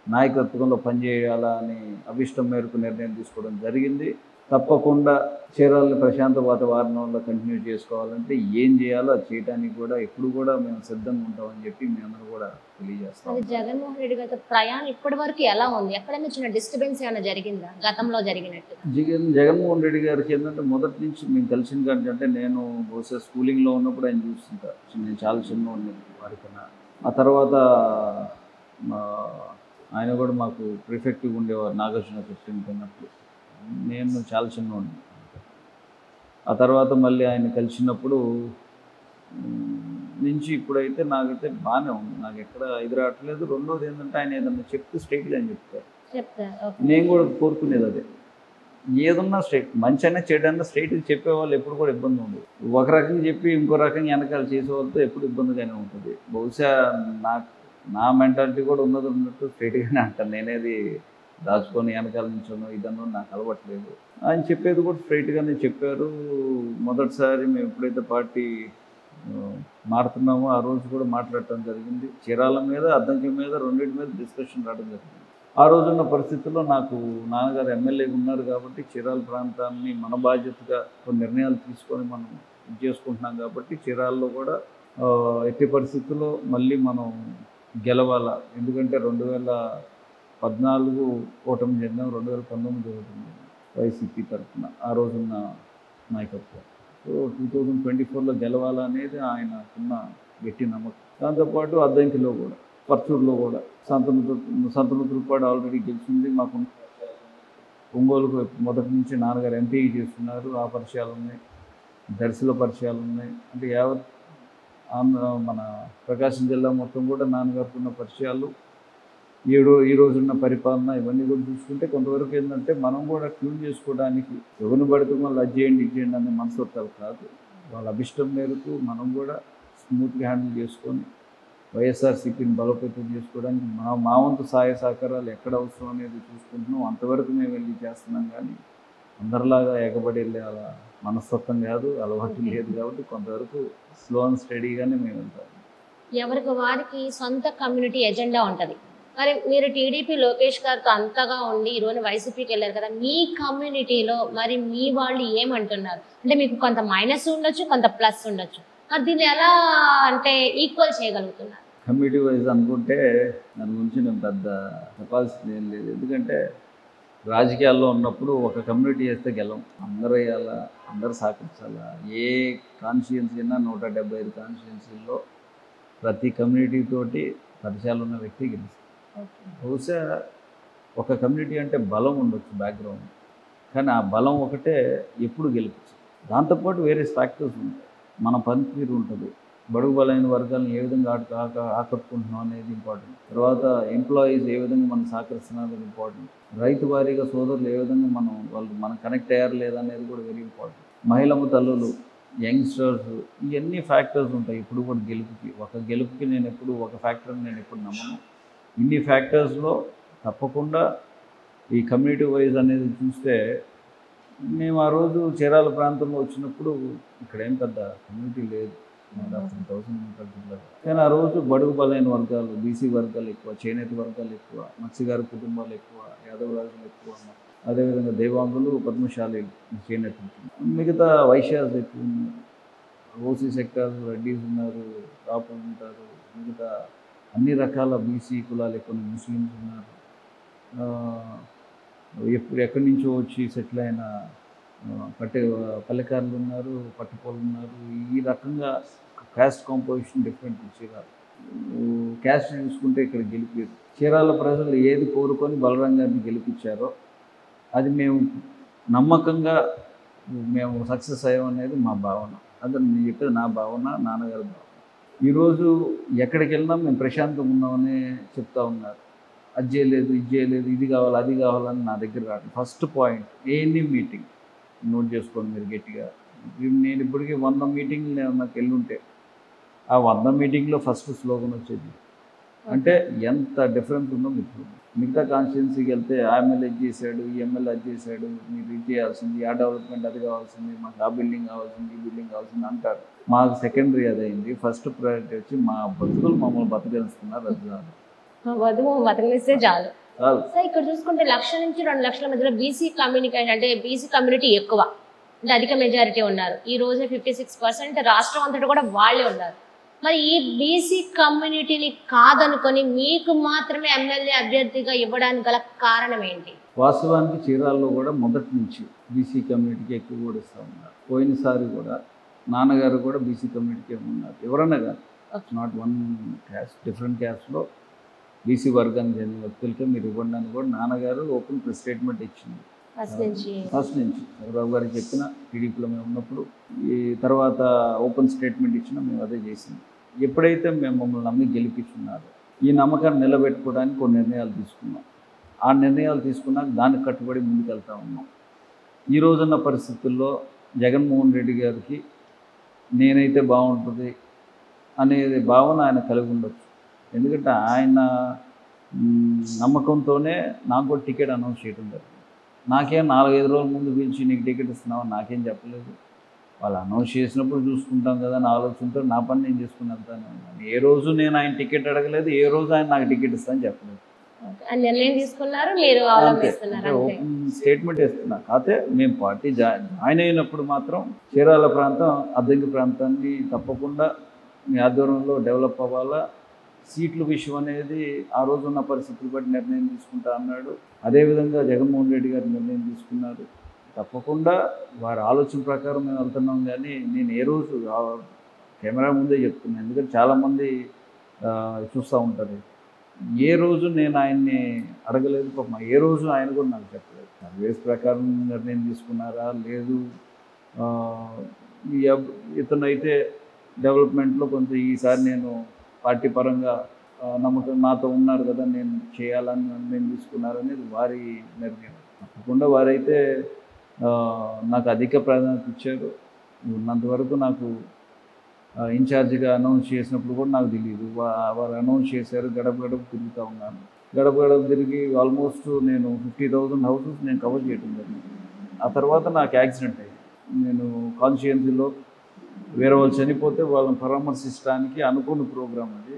నాయకత్వంలో పనిచేయాలా అని అభిష్టం మేరకు నిర్ణయం తీసుకోవడం జరిగింది. తప్పకుండా చీరాలని ప్రశాంత వాతావరణంలో కంటిన్యూ చేసుకోవాలంటే ఏం చేయాలో అది చేయడానికి కూడా ఎప్పుడు కూడా మేము సిద్ధంగా ఉంటామని చెప్పి మీ అందరూ కూడా తెలియజేస్తాం. జగన్మోహన్ రెడ్డి గారి ప్రయాణం ఇప్పటి వరకు ఎలా ఉంది? ఎక్కడైనా చిన్న డిస్టర్బెన్స్ ఏమైనా జరిగిందా గతంలో జరిగినట్టు? జగన్మోహన్ రెడ్డి గారికి ఏంటంటే మొదటి నుంచి మేము కలిసిన కానీ అంటే నేను బహుశా స్కూలింగ్లో ఉన్నప్పుడు ఆయన చూస్తుంటా. నేను చాలా చిన్న ఉన్నాను వారికన్నా. ఆ తర్వాత ఆయన కూడా మాకు ప్రిఫెక్ట్గా ఉండేవారు నాగార్జున ప్రెసిడెంట్ అన్నప్పుడు. నేను చాలా చిన్న ఉన్నాను. ఆ తర్వాత మళ్ళీ ఆయన కలిసినప్పుడు నుంచి ఇప్పుడైతే నాకైతే బాగానే ఉంది, నాకు ఎక్కడ ఇది రావట్లేదు. రెండోది ఏంటంటే ఆయన ఏదన్నా చెప్తే స్ట్రైట్గా అని చెప్తారు. నేను కూడా కోరుకునేది అదే, ఏదన్నా స్ట్రైట్, మంచి అయినా చెడన్నా స్ట్రైట్గా చెప్పేవాళ్ళు ఎప్పుడు కూడా ఇబ్బంది ఉండదు. ఒక రకంగా చెప్పి ఇంకో రకంగా వెనకాల చేసేవాళ్ళతో ఎప్పుడు ఇబ్బందిగానే ఉంటుంది. బహుశా నా మెంటాలిటీ కూడా ఉన్నట్టు స్ట్రైట్గానే అంటాను. నేనేది దాచుకొని వెనకాల నుంచోనో ఇదన్నో నాకు అలవట్లేదు. ఆయన చెప్పేది కూడా స్ట్రైట్గానే చెప్పారు. మొదటిసారి మేము ఎప్పుడైతే పార్టీ మారుతున్నామో ఆ రోజు కూడా మాట్లాడటం జరిగింది. చీరాల మీద, అద్దంకి మీద, రెండింటి మీద డిస్కషన్ రావడం జరిగింది. ఆ రోజున్న పరిస్థితుల్లో నాకు నాన్నగారు ఎమ్మెల్యేగా ఉన్నారు కాబట్టి చీరాల ప్రాంతాన్ని మన బాధ్యతగా కొన్ని నిర్ణయాలు తీసుకొని మనం ఇది చేసుకుంటున్నాం కాబట్టి చీరాల్లో కూడా ఎట్టి పరిస్థితుల్లో మళ్ళీ మనం గెలవాలా. ఎందుకంటే 2014 ఓటమి చెందాం, 2019 ఓటమి వైసీపీ తరఫున ఆ రోజున్న నాయకత్వం. సో 2024లో గెలవాలా అనేది ఆయనకున్న గట్టి నమ్మకం. దాంతోపాటు అద్దంకిలో కూడా, పర్చూరులో కూడా సంతనూతులపాడు ఆల్రెడీ గెలిచింది. మాకు ఒంగోలుకు మొదటి నుంచి నాన్నగారు ఎంపీ చేస్తున్నారు, ఆ పరిచయాలు ఉన్నాయి. దర్శిలో పరిచయాలు ఉన్నాయి. అంటే యావత్ మన ప్రకాశం జిల్లా మొత్తం కూడా నాన్నగారికి ఉన్న పరిచయాలు, ఈ రోజున్న పరిపాలన ఇవన్నీ కూడా చూసుకుంటే కొంతవరకు ఏంటంటే మనం కూడా ట్యూన్ చేసుకోవడానికి ఎవరిని పడితే వాళ్ళు అది చేయండి ఇది చేయండి అనే మనస్తత్వాలు కాదు. వాళ్ళ అభిష్టం మేరకు మనం కూడా స్మూత్గా హ్యాండిల్ చేసుకొని వైఎస్ఆర్సీపీని బలోపేతం చేసుకోవడానికి మా వంతు సహాయ సహకారాలు ఎక్కడ అవసరం అనేది చూసుకుంటున్నాం. అంతవరకు మేము వెళ్ళి చేస్తున్నాం. కానీ అందరిలాగా ఎగబడి వెళ్ళే అలా మనస్తత్వం కాదు, అలవాటు లేదు. కాబట్టి కొంతవరకు స్లో అండ్ స్టడీగానే మేము వెళ్తాం. ఎవరికి వారికి సొంత కమ్యూనిటీ ఎజెండా ఉంటుంది. మరి మీరు టీడీపీ లోకేష్ గారితో అంతగా ఉండి ఈరోజు వైసీపీకి వెళ్ళారు కదా, మీ కమ్యూనిటీలో మరి మీ వాళ్ళు ఏమంటున్నారు? అంటే మీకు కొంత మైనస్ ఉండొచ్చు, కొంత ప్లస్ ఉండొచ్చు. మరి దీన్ని ఎలా అంటే ఈక్వల్ చేయగలుగుతున్నారు? కమ్యూనిటీ వైజ్ అనుకుంటే దాని గురించి నేను పెద్ద చెప్పాల్సింది ఏం లేదు. ఎందుకంటే రాజకీయాల్లో ఉన్నప్పుడు ఒక కమ్యూనిటీ చేస్తే గెలం, అందరూ వేయాలా, అందరూ సహకరించాలా. ఏ కాన్స్టిట్యుయెన్సీ అయినా 175 కాన్స్టిట్యుయెన్సీల్లో ప్రతి కమ్యూనిటీ తోటి పరిచయాలు ఉన్న వ్యక్తి గెలుస్తారు. బహుశా ఒక కమ్యూనిటీ అంటే బలం ఉండొచ్చు బ్యాక్గ్రౌండ్, కానీ ఆ బలం ఒకటే ఎప్పుడు గెలిపించదు. దాంతోపాటు వేరే ఫ్యాక్టర్స్ ఉంటాయి. మన పనితీరు ఉంటుంది, బడుగు బలైన వర్గాలను ఏ విధంగా ఆకట్టుకుంటున్నాం అనేది ఇంపార్టెంట్. తర్వాత ఎంప్లాయీస్ ఏ విధంగా మనం సహకరిస్తున్నారు ఇంపార్టెంట్. రైతు వారీగా సోదరులు ఏ విధంగా మనం కనెక్ట్ అయ్యారు లేదా అనేది కూడా వెరీ ఇంపార్టెంట్. మహిళమ్మ తల్లులు, యంగ్స్టర్స్, ఇవన్నీ ఫ్యాక్టర్స్ ఉంటాయి. ఇప్పుడు కూడా ఒక గెలుపుకి నేను ఎప్పుడు ఒక ఫ్యాక్టర్ని నేను ఎప్పుడు నమ్మను. ఇన్ని ఫ్యాక్టర్స్లో తప్పకుండా ఈ కమ్యూనిటీ వైజ్ అనేది చూస్తే, మేము ఆ రోజు చీరాల ప్రాంతంలో వచ్చినప్పుడు ఇక్కడ ఏం పెద్ద కమ్యూనిటీ లేదు, 1000 జిల్లా. కానీ ఆ రోజు బడుగు బలైన వర్గాలు, బీసీ వర్గాలు ఎక్కువ, చేనేత వర్గాలు ఎక్కువ, మత్స్యగారి కుటుంబాలు ఎక్కువ, యాదవరాజులు ఎక్కువ, అదేవిధంగా దేవాంగులు, పద్మశాలీలు, చేనేత, మిగతా వైశ్యాలు ఎక్కువ ఉన్నారు. ఓసీ సెక్టార్స్ రెడ్డీస్ ఉన్నారు, రాపులు ఉంటారు, మిగతా అన్ని రకాల బీసీ కులాలు ఎక్కువ, ముస్లిమ్స్ ఉన్నారు. ఎక్కడి నుంచో వచ్చి సెటిల్ అయిన పల్లెకారులు ఉన్నారు, పట్టుకోళ్ళు ఉన్నారు. ఈ రకంగా క్యాస్ట్ కాంపోజిషన్ డిఫరెంట్. క్యాస్ట్ చూసుకుంటే ఇక్కడ గెలిపారు. చీరాల ప్రజలు ఏది కోరుకొని బలరాం గారిని గెలిపించారో అది మేము నమ్మకంగా మేము సక్సెస్ అయ్యాం అనేది మా భావన. అది నేను చెప్పేది నా భావన, నాన్నగారి భావన. ఈరోజు ఎక్కడికి వెళ్ళినా మేము ప్రశాంతంగా ఉన్నామని చెప్తా ఉన్నారు. అది చేయలేదు, ఇది చేయలేదు, ఇది కావాలి, అది కావాలని నా దగ్గర రాదు. First point any meeting note చేసుకోండి మీరు గట్టిగా. నేను ఇప్పటికీ 100 మీటింగ్లు నాకు వెళ్ళుంటే ఆ 100 మీటింగ్లో ఫస్ట్ స్లోగన్ వచ్చేది. అంటే ఎంత డిఫరెన్స్ ఉందో మీకు. మిగతా కాన్స్టిట్యున్సీకి వెళ్తే ఆ ఎమ్మెల్యే అది చేశాడు, ఈ ఎమ్మెల్యే అది చేశాడు, మీరు ఇది చేయాల్సింది, ఆ డెవలప్మెంట్ అది కావాల్సింది, మాకు ఆ బిల్డింగ్ కావాల్సింది, ఈ బిల్డింగ్ కావాల్సింది అంటారు. మాకు సెకండరీ అదైంది. ఫస్ట్ ప్రయారిటీ వచ్చి మా బతుకులు మమ్మల్ని బతకలుస్తున్నారు. అది వధువు బతకలిస్తే చాలు. చాలు. సో ఇక్కడ చూసుకుంటే 1,00,000 నుంచి 2,00,000 మధ్యలో బీసీ కమ్యూనికేషన్ అంటే బీసీ కమ్యూనిటీ ఎక్కువ అంటే అధిక మెజారిటీ ఉన్నారు. ఈ రోజు 56% రాష్ట్రం అంతటా కూడా వాళ్ళే ఉన్నారు. మరి ఈ బీసీ కమ్యూనిటీని కాదనుకొని మీకు మాత్రమే ఎమ్మెల్యే అభ్యర్థిగా ఇవ్వడానికి గల కారణం ఏంటి? వాస్తవానికి చీరాల్లో కూడా మొదటి నుంచి బీసీ కమ్యూనిటీకి ఎక్కువ కూడా ఇస్తూ ఉన్నారు. పోయినసారి కూడా నాన్నగారు కూడా బీసీ కమ్యూనిటీకి ఉన్నారు. ఎవరన్నా కానీ నాట్ వన్ క్యాస్ట్, డిఫరెంట్ క్యాస్ట్లో బీసీ వర్గానికి చెందిన వ్యక్తులకే మీరు ఇవ్వండి అని కూడా నాన్నగారు ఓపెన్ ప్రెస్ స్టేట్మెంట్ ఇచ్చింది. ఫస్ట్ నుంచి చంద్రబాబు గారికి చెప్పిన టీడీపీలో మేము ఉన్నప్పుడు, ఈ తర్వాత ఓపెన్ స్టేట్మెంట్ ఇచ్చినా మేము అదే చేసింది. ఎప్పుడైతే మేము మమ్మల్ని నమ్మి గెలిపించున్నారో ఈ నమ్మకాన్ని నిలబెట్టుకోవడానికి కొన్ని నిర్ణయాలు తీసుకున్నాం. ఆ నిర్ణయాలు తీసుకున్నాక దానికి కట్టుబడి ముందుకు వెళ్తూ ఉన్నాం. ఈ రోజున్న పరిస్థితుల్లో జగన్మోహన్ రెడ్డి గారికి నేనైతే బాగుంటుంది అనేది భావన ఆయన కలిగి ఉండొచ్చు. ఎందుకంటే ఆయన నమ్మకంతోనే నాకు కూడా టికెట్ అనౌన్స్ చేయడం జరిగింది. నాకేం 4-5 రోజుల ముందు పిలిచి నీకు టికెట్ ఇస్తున్నావు నాకేం చెప్పలేదు. వాళ్ళు అనౌన్స్ చేసినప్పుడు చూసుకుంటాం కదా అని ఆలోచనతో నా పని నేను చేసుకుని వెళ్తాను. ఏ రోజు నేను ఆయన టికెట్ అడగలేదు, ఏ రోజు ఆయన నాకు టికెట్ ఇస్తానని చెప్పలేదు. నిర్ణయం తీసుకున్నారు, మీరు ఓపెన్ స్టేట్మెంట్ ఇస్తున్నా. కాకపోతే మేము పార్టీ జాయిన్ అయినప్పుడు మాత్రం చీరాల ప్రాంతం, అద్దంకి ప్రాంతాన్ని తప్పకుండా మీ ఆధ్వర్యంలో డెవలప్ అవ్వాలా. సీట్ల విషయం అనేది ఆ రోజు ఉన్న పరిస్థితులు బట్టి నిర్ణయం తీసుకుంటా అన్నాడు. అదేవిధంగా జగన్మోహన్ రెడ్డి గారు నిర్ణయం తీసుకున్నారు. తప్పకుండా వారి ఆలోచన ప్రకారం మేము వెళ్తున్నాం. కానీ నేను ఏ రోజు కెమెరా ముందే చెప్తున్నాను, ఎందుకంటే చాలామంది చూస్తూ ఉంటారు. ఏ రోజు నేను ఆయన్ని అడగలేదు, పాపం ఏ రోజు ఆయన కూడా నాకు చెప్పలేదు. సర్వేస్ ప్రకారం నిర్ణయం తీసుకున్నారా లేదు, ఇతనైతే డెవలప్మెంట్లో కొంచెం ఈసారి నేను పార్టీ పరంగా నమ్మకం నాతో ఉన్నారు కదా నేను చేయాలని నిర్ణయం తీసుకున్నారు అనేది వారి నిర్ణయం. తప్పకుండా వారైతే నాకు అధిక ప్రాధాన్యత ఇచ్చారు. ఉన్నంతవరకు నాకు ఇన్ఛార్జిగా అనౌన్స్ చేసినప్పుడు కూడా నాకు తెలియదు. వారు అనౌన్స్ చేశారు. గడప గడప తిరుగుతూ ఉన్నాను. గడప గడప తిరిగి ఆల్మోస్ట్ నేను 50,000 హౌసెస్ నేను కవర్ చేయడం జరిగింది. ఆ తర్వాత నాకు యాక్సిడెంట్ అయ్యింది. నేను కాన్స్టిట్యుయెన్సీలో వేరే వాళ్ళు చనిపోతే వాళ్ళని పరామర్శించడానికి అనుకున్న ప్రోగ్రాం అది.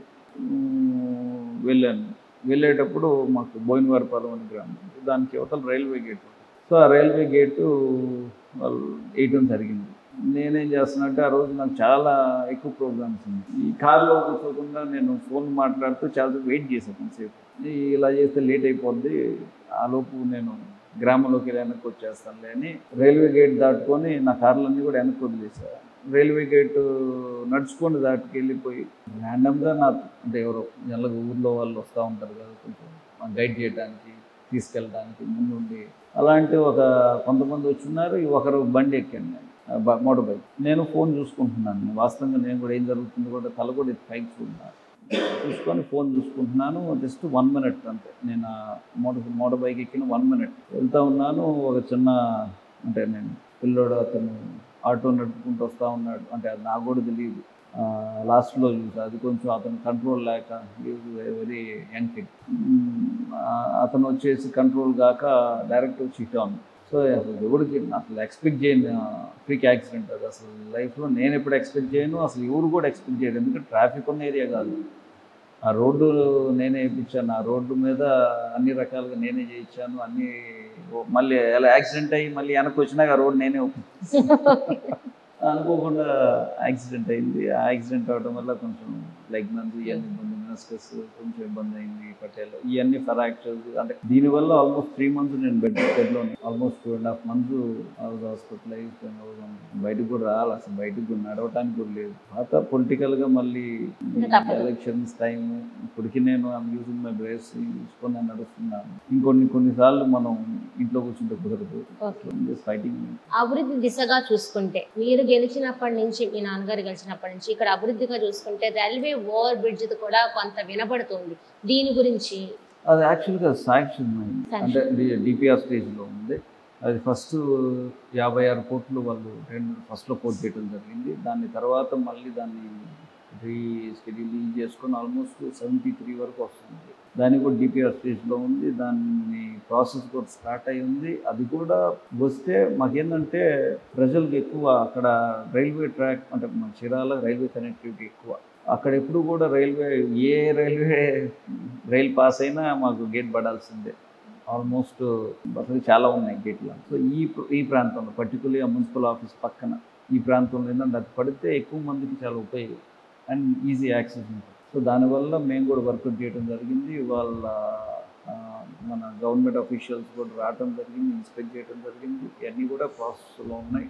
వెళ్ళాను. వెళ్ళేటప్పుడు మాకు బోయినవారిపాలెం అని గ్రామం, దానికి యువతల రైల్వే గేట్. సో ఆ రైల్వే గేటు వాళ్ళు వేయటం జరిగింది. నేనేం చేస్తున్నట్టే ఆ రోజు నాకు చాలా ఎక్కువ ప్రోగ్రామ్స్ ఉంది. ఈ కార్లో కూర్చోకుండా నేను ఫోన్ మాట్లాడుతూ చాలా వెయిట్ చేశాను కొంతసేపు. ఇలా చేస్తే లేట్ అయిపోద్ది, ఆలోపు నేను గ్రామంలోకి వెళ్ళి వెనక్కి వచ్చేస్తానులే అని రైల్వే గేట్ దాటుకొని నా కార్లన్నీ కూడా వెనక్కి వదిలేసాను. రైల్వే గేటు నడుచుకొని దాటికి వెళ్ళిపోయి ర్యాండమ్గా నాకు అంటే ఎవరో జనరల్గా ఊర్లో వాళ్ళు వస్తూ ఉంటారు కదా కొంచెం గైడ్ చేయడానికి తీసుకెళ్ళడానికి ముందుండి, అలాంటి కొంతమంది వచ్చున్నారు. ఒకరు బండి ఎక్కాను నేను, మోటార్ బైక్. నేను ఫోన్ చూసుకుంటున్నాను. వాస్తవంగా నేను కూడా ఏం జరుగుతుందో కూడా తల కూడా పైకి చూసుకొని ఫోన్ చూసుకుంటున్నాను. జస్ట్ 1 minute అంతే. నేను మోటార్ బైక్ ఎక్కిన 1 minute వెళ్తూ ఉన్నాను. ఒక చిన్న అంటే నేను పిల్లోడు అతను ఆటో నడుపుకుంటూ వస్తూ ఉన్నాడు. అంటే అది నాకు కూడా తెలియదు. లాస్ట్లో చూసి అది కొంచెం అతను కంట్రోల్ లేక, వెరీ యంగ్ కిడ్, అతను వచ్చేసి కంట్రోల్ కాక డైరెక్ట్ వచ్చి హిట్ అయింది. సో అసలు ఎవరికి అసలు ఎక్స్పెక్ట్ చేయను ఫ్రీక్ యాక్సిడెంట్ అది. అసలు లైఫ్లో నేను ఎప్పుడు ఎక్స్పెక్ట్ చేయను, అసలు ఎవరు కూడా ఎక్స్పెక్ట్ చేయరు. ఎందుకంటే ట్రాఫిక్ ఉన్న ఏరియా కాదు. ఆ రోడ్డు నేనే వేయించాను. ఆ రోడ్డు మీద అన్ని రకాలుగా నేనే చేయించాను. అన్నీ మళ్ళీ ఎలా యాక్సిడెంట్ అయ్యి మళ్ళీ వెనక్కి వచ్చినాక ఆ రోడ్డు నేనే అనుకోకుండా యాక్సిడెంట్ అయింది. ఆ యాక్సిడెంట్ అవడం వల్ల కొంచెం లెగ్ నందు ఇవన్నీ ఇబ్బంది. డెమస్కస్ కొంచెం ఇబ్బంది అయింది, పటేల్ ఇవన్నీ ఫ్రాక్చర్స్. అంటే దీనివల్ల ఆల్మోస్ట్ 3 months నేను బెడ్లో ఆల్మోస్ట్ 2.5 months హాస్పిటలైజ్. బయటకు కూడా రావాలి, అసలు బయటకు కూడా నడవటానికి కూడా లేదు. తర్వాత పొలిటికల్గా మళ్ళీ ఎలక్షన్స్ టైము ఇప్పటికి నేను యూజింగ్ మై బ్రేస్ చూసుకొని నడుస్తున్నాను. కొన్నిసార్లు మనం ఇంట్లో కూర్చుంటే కుదరదు. ఫైటింగ్. అభివృద్ధి దిశగా చూసుకుంటే మీరు గెలిచినప్పటి నుంచి, మీ నాన్నగారు గెలిచినప్పటి నుంచి ఇక్కడ అభివృద్ధిగా చూసుకుంటే రైల్వే ఓవర్ బ్రిడ్జ్ కూడా కొంత వినబడుతుంది. దీని గురించి అది యాక్చువల్గా శాంక్షన్ అయింది, అంటే డిపిఆర్ స్టేజ్లో ఉంది. అది ఫస్ట్ 56 కోట్లు వాళ్ళు ఫస్ట్లో కోట్ చేయడం జరిగింది. దాని తర్వాత మళ్ళీ దాన్ని రీషెడ్యూలింగ్ చేసుకొని ఆల్మోస్ట్ 73 వరకు వస్తుంది. దానికి కూడా డిపిఆర్ స్టేజ్లో ఉంది. దాన్ని ప్రాసెస్ కూడా స్టార్ట్ అయి ఉంది. అది కూడా వస్తే మాకేంటంటే ప్రజలకు ఎక్కువ అక్కడ రైల్వే ట్రాక్, అంటే మన చీరాల రైల్వే కనెక్టివిటీ ఎక్కువ. అక్కడ ఎప్పుడు కూడా ఏ రైల్ పాస్ అయినా మాకు గేట్ పడాల్సిందే. ఆల్మోస్ట్ అసలు చాలా ఉన్నాయి గేట్లు. సో ఈ ప్రాంతంలో పర్టికులర్లీ ఆ మున్సిపల్ ఆఫీస్ పక్కన ఈ ప్రాంతంలో ఏంటంటే అది పడితే ఎక్కువ మందికి చాలా ఉపయోగం అండ్ ఈజీ యాక్సెస్ ఉంటుంది. సో దానివల్ల మేము కూడా వర్కౌట్ చేయడం జరిగింది. మన గవర్నమెంట్ అఫీషియల్స్ కూడా రావడం జరిగింది, ఇన్స్పెక్ట్ చేయడం జరిగింది. ఇవన్నీ కూడా ప్రాసెస్లో ఉన్నాయి.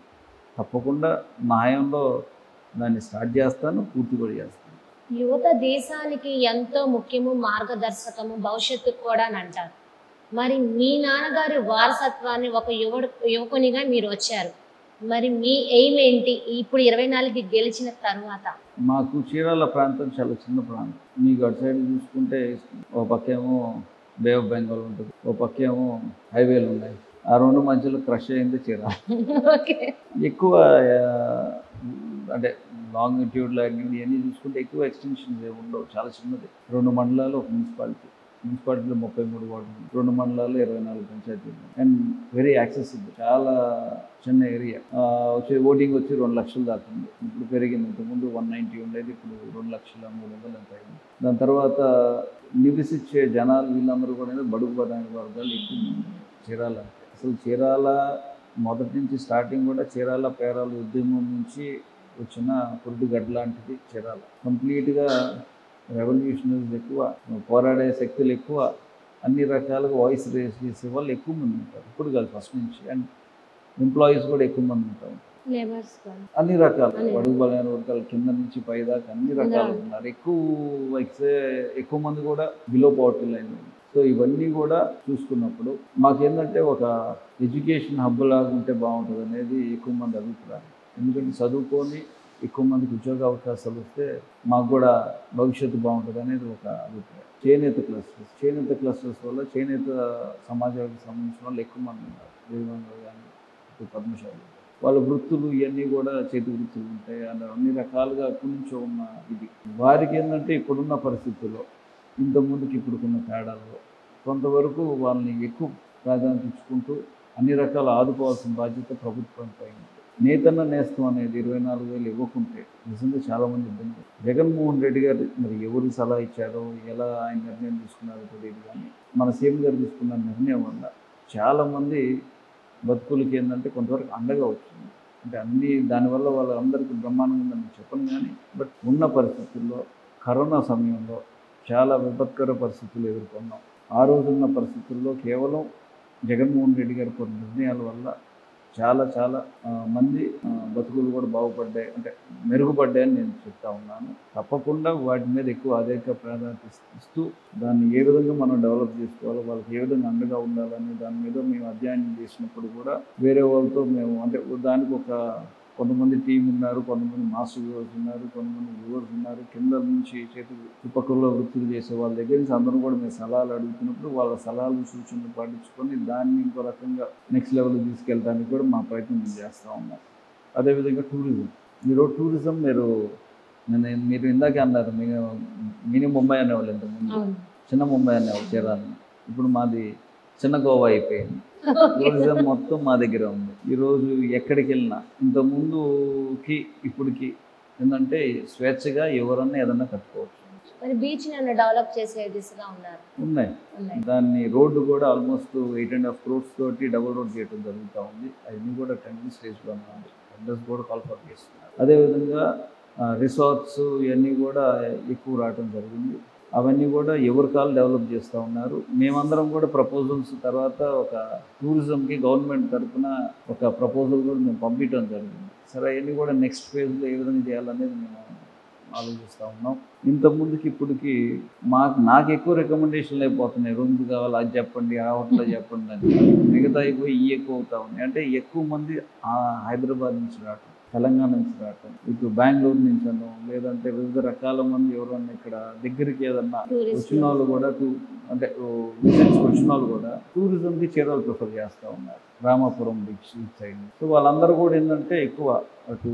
తప్పకుండా న్యాయంలో దాన్ని స్టార్ట్ చేస్తాను, పూర్తి కూడా చేస్తాను. యువత దేశానికి ఎంతో ముఖ్యము, మార్గదర్శకము, భవిష్యత్తు కూడా అని అంటారు. మరి మీ నాన్నగారి వారసత్వాన్ని ఒక యువకునిగా మీరు వచ్చారు. మరి మీ ఎయిమ్ ఏంటి ఇప్పుడు 24కి గెలిచిన తర్వాత? మాకు చీరాల ప్రాంతం చాలా చిన్న ప్రాంతం. మీకు అటు సైడ్ చూసుకుంటే ఓ పక్కేమో బే ఆఫ్ బెంగాల్ ఉంటుంది, ఓ పక్కేమో హైవేలు ఉన్నాయి. ఆ రెండు మధ్యలో క్రష్ అయింది చీరాల. ఎక్కువ అంటే లాంగిట్యూడ్ లాంటివి ఇవన్నీ చూసుకుంటే ఎక్కువ ఎక్స్టెన్షన్స్ ఏమి ఉండవు, చాలా చిన్నది. 2 మండలాలు, ఒక మున్సిపాలిటీలో 33 వార్డులు, 2 మండలాలు, 24 పంచాయతీలు అండ్ వెరీ యాక్సెసిబుల్, చాలా చిన్న ఏరియా. ఓటింగ్ వచ్చి 2 లక్షలు దాకా ఉంది. ఇప్పుడు పెరిగింది. ఇంతకుముందు 190 ఉండేది, ఇప్పుడు 2,03,000 ఎంత అయింది. దాని తర్వాత నివసించే జనాలు వీళ్ళందరూ కూడా బడుగు బలైన వర్గాలు ఎక్కువ చీరాల. అసలు చీరాల మొదటి నుంచి స్టార్టింగ్ కూడా చీరాల పేరాల ఉద్యమం నుంచి వచ్చిన పురుడుగడ్డ లాంటిది చీరాల. కంప్లీట్గా రెవల్యూషనరీస్ ఎక్కువ, పోరాడే శక్తులు ఎక్కువ, అన్ని రకాలుగా వాయిస్ రేస్ చేసే వాళ్ళు ఎక్కువ మంది ఉంటారు. ఇప్పుడు కాదు, ఫస్ట్ నుంచి. అండ్ ఎంప్లాయీస్ కూడా ఎక్కువ మంది ఉంటారు, అన్ని రకాలు బడుగు బలైన వర్గాల కింద నుంచి పైదాకా అన్ని రకాలు ఉన్నారు. ఎక్కువ మంది కూడా బిలో పవర్టీ లైన్. సో ఇవన్నీ కూడా చూసుకున్నప్పుడు మాకేంటంటే ఒక ఎడ్యుకేషన్ హబ్ లాగా ఉంటే బాగుంటుంది అనేది ఎక్కువ మంది అభిప్రాయం. ఎందుకంటే చదువుకొని ఎక్కువ మందికి ఉద్యోగ అవకాశాలు వస్తే మాకు కూడా భవిష్యత్తు బాగుంటుంది అనేది ఒక అభిప్రాయం. చేనేత క్లస్టర్స్ వల్ల చేనేత సమాజానికి సంబంధించిన వాళ్ళు ఎక్కువ మంది ఉన్నారు. దేవంలో కానీ పద్మశాలి వాళ్ళ వృత్తులు ఇవన్నీ కూడా చేతి వృత్తులు ఉంటాయి. అన్ని రకాలుగా అక్కడి నుంచో ఉన్న ఇది వారికి ఏంటంటే ఇప్పుడున్న పరిస్థితుల్లో ఇంతకుముందుకి ఇప్పుడుకున్న తేడాల్లో కొంతవరకు వాళ్ళని ఎక్కువ ప్రాధాన్యత ఇచ్చుకుంటూ అన్ని రకాల ఆదుకోవాల్సిన బాధ్యత ప్రభుత్వంపై ఉంది. నేతన్న నేస్తం అనేది 24,000 ఇవ్వకుంటే నిజంగా చాలామంది ఇబ్బంది. జగన్మోహన్ రెడ్డి గారు మరి ఎవరు సలహా ఇచ్చారో, ఎలా ఆయన నిర్ణయం తీసుకున్నారో తెలియదు, కానీ మన సీఎం గారు తీసుకున్న నిర్ణయం వల్ల చాలామంది బతుకులకి ఏంటంటే కొంతవరకు అండగా వచ్చింది. అంటే అన్నీ దానివల్ల వాళ్ళందరికీ బ్రహ్మాండంగా ఉందని చెప్పను, కానీ బట్ ఉన్న పరిస్థితుల్లో కరోనా సమయంలో చాలా విపత్కర పరిస్థితులు ఎదుర్కొన్నాం. ఆ రోజున్న పరిస్థితుల్లో కేవలం జగన్మోహన్ రెడ్డి గారి కొన్ని నిర్ణయాల వల్ల చాలా మంది బతుకులు కూడా బాగుపడ్డాయి, అంటే మెరుగుపడ్డాయని నేను చెప్తా ఉన్నాను. తప్పకుండా వాటి మీద ఎక్కువ అధిక ప్రాధాన్యత ఇస్తూ దాన్ని ఏ విధంగా మనం డెవలప్ చేసుకోవాలో, వాళ్ళకి ఏ విధంగా అండగా ఉండాలని దాని మీద మేము అధ్యయనం చేసినప్పుడు కూడా వేరే వాళ్ళతో మేము అంటే దానికి ఒక కొంతమంది టీం ఉన్నారు, కొంతమంది మాస్టర్ వ్యూవర్స్ ఉన్నారు, కొంతమంది వ్యూవర్స్ ఉన్నారు, కింద నుంచి చేతి ఉపకుల్లో వృత్తులు చేసే వాళ్ళ దగ్గర నుంచి అందరూ కూడా మేము సలహాలు అడుగుతున్నప్పుడు వాళ్ళ సలహాలు సూచనలు పాటించుకొని దాన్ని ఇంకో రకంగా నెక్స్ట్ లెవెల్కి తీసుకెళ్ళడానికి కూడా మా ప్రయత్నం మేము చేస్తూ ఉన్నాం. అదేవిధంగా టూరిజం మీరు ఇందాకే అన్నారు, మినీ ముంబై అనేవాళ్ళు, ఇంతకుముందు చిన్న ముంబై అనేవాళ్ళు చీరాలని. ఇప్పుడు మాది చిన్న గోవా అయిపోయింది. టూరిజం మొత్తం మా దగ్గర ఉంది. ఈరోజు ఎక్కడికి వెళ్ళినా ఇంతకుముందుకి ఇప్పటికి ఏంటంటే స్వేచ్ఛగా ఎవరన్నా ఏదన్నా కట్టుకోవచ్చు. బీచ్ డెవలప్ చేసే దిశగా ఉన్నాయి. దాన్ని రోడ్డు కూడా ఆల్మోస్ట్ 8.5 crores తోటి డబుల్ రోడ్ చేయడం జరుగుతూ ఉంది. అవన్నీ కూడా టెండర్ స్టేజ్లో ఉన్నాయి. టెండర్స్ కూడా కాల్ఫర్ చేస్తున్నారు. అదేవిధంగా రిసార్ట్స్ ఇవన్నీ కూడా ఎక్కువ రావడం జరిగింది. అవన్నీ కూడా ఎవరి కాలు డెవలప్ చేస్తూ ఉన్నారు. మేమందరం కూడా ప్రపోజల్స్ తర్వాత ఒక టూరిజంకి గవర్నమెంట్ తరఫున ఒక ప్రపోజల్ కూడా మేము పంపించడం జరిగింది. సరే అవన్నీ కూడా నెక్స్ట్ ఫేజ్లో ఏ విధంగా చేయాలనేది మేము ఆలోచిస్తూ ఉన్నాం. ఇంతకుముందుకి ఇప్పటికి నాకు ఎక్కువ రికమెండేషన్లు అయిపోతున్నాయి. రూమ్స్ కావాలి, అది చెప్పండి, ఆ హోటల్లో చెప్పండి అని. మిగతా అయిపోయి ఎక్కువ అవుతా ఉన్నాయి. అంటే ఎక్కువ మంది హైదరాబాద్ నుంచి రావటం, తెలంగాణ నుంచి రావటం, ఇటు బెంగళూరు నుంచి అను, లేదంటే వివిధ రకాల మంది ఎవరన్నా ఇక్కడ దగ్గరికి ఏదన్నా వచ్చిన వాళ్ళు కూడా అంటే విజిట్స్ వచ్చిన వాళ్ళు కూడా టూరిజంకి చీరాలు ప్రిఫర్ చేస్తూ ఉన్నారు. Ramapuram beach side. సో వాళ్ళందరూ కూడా ఏంటంటే ఎక్కువ అటు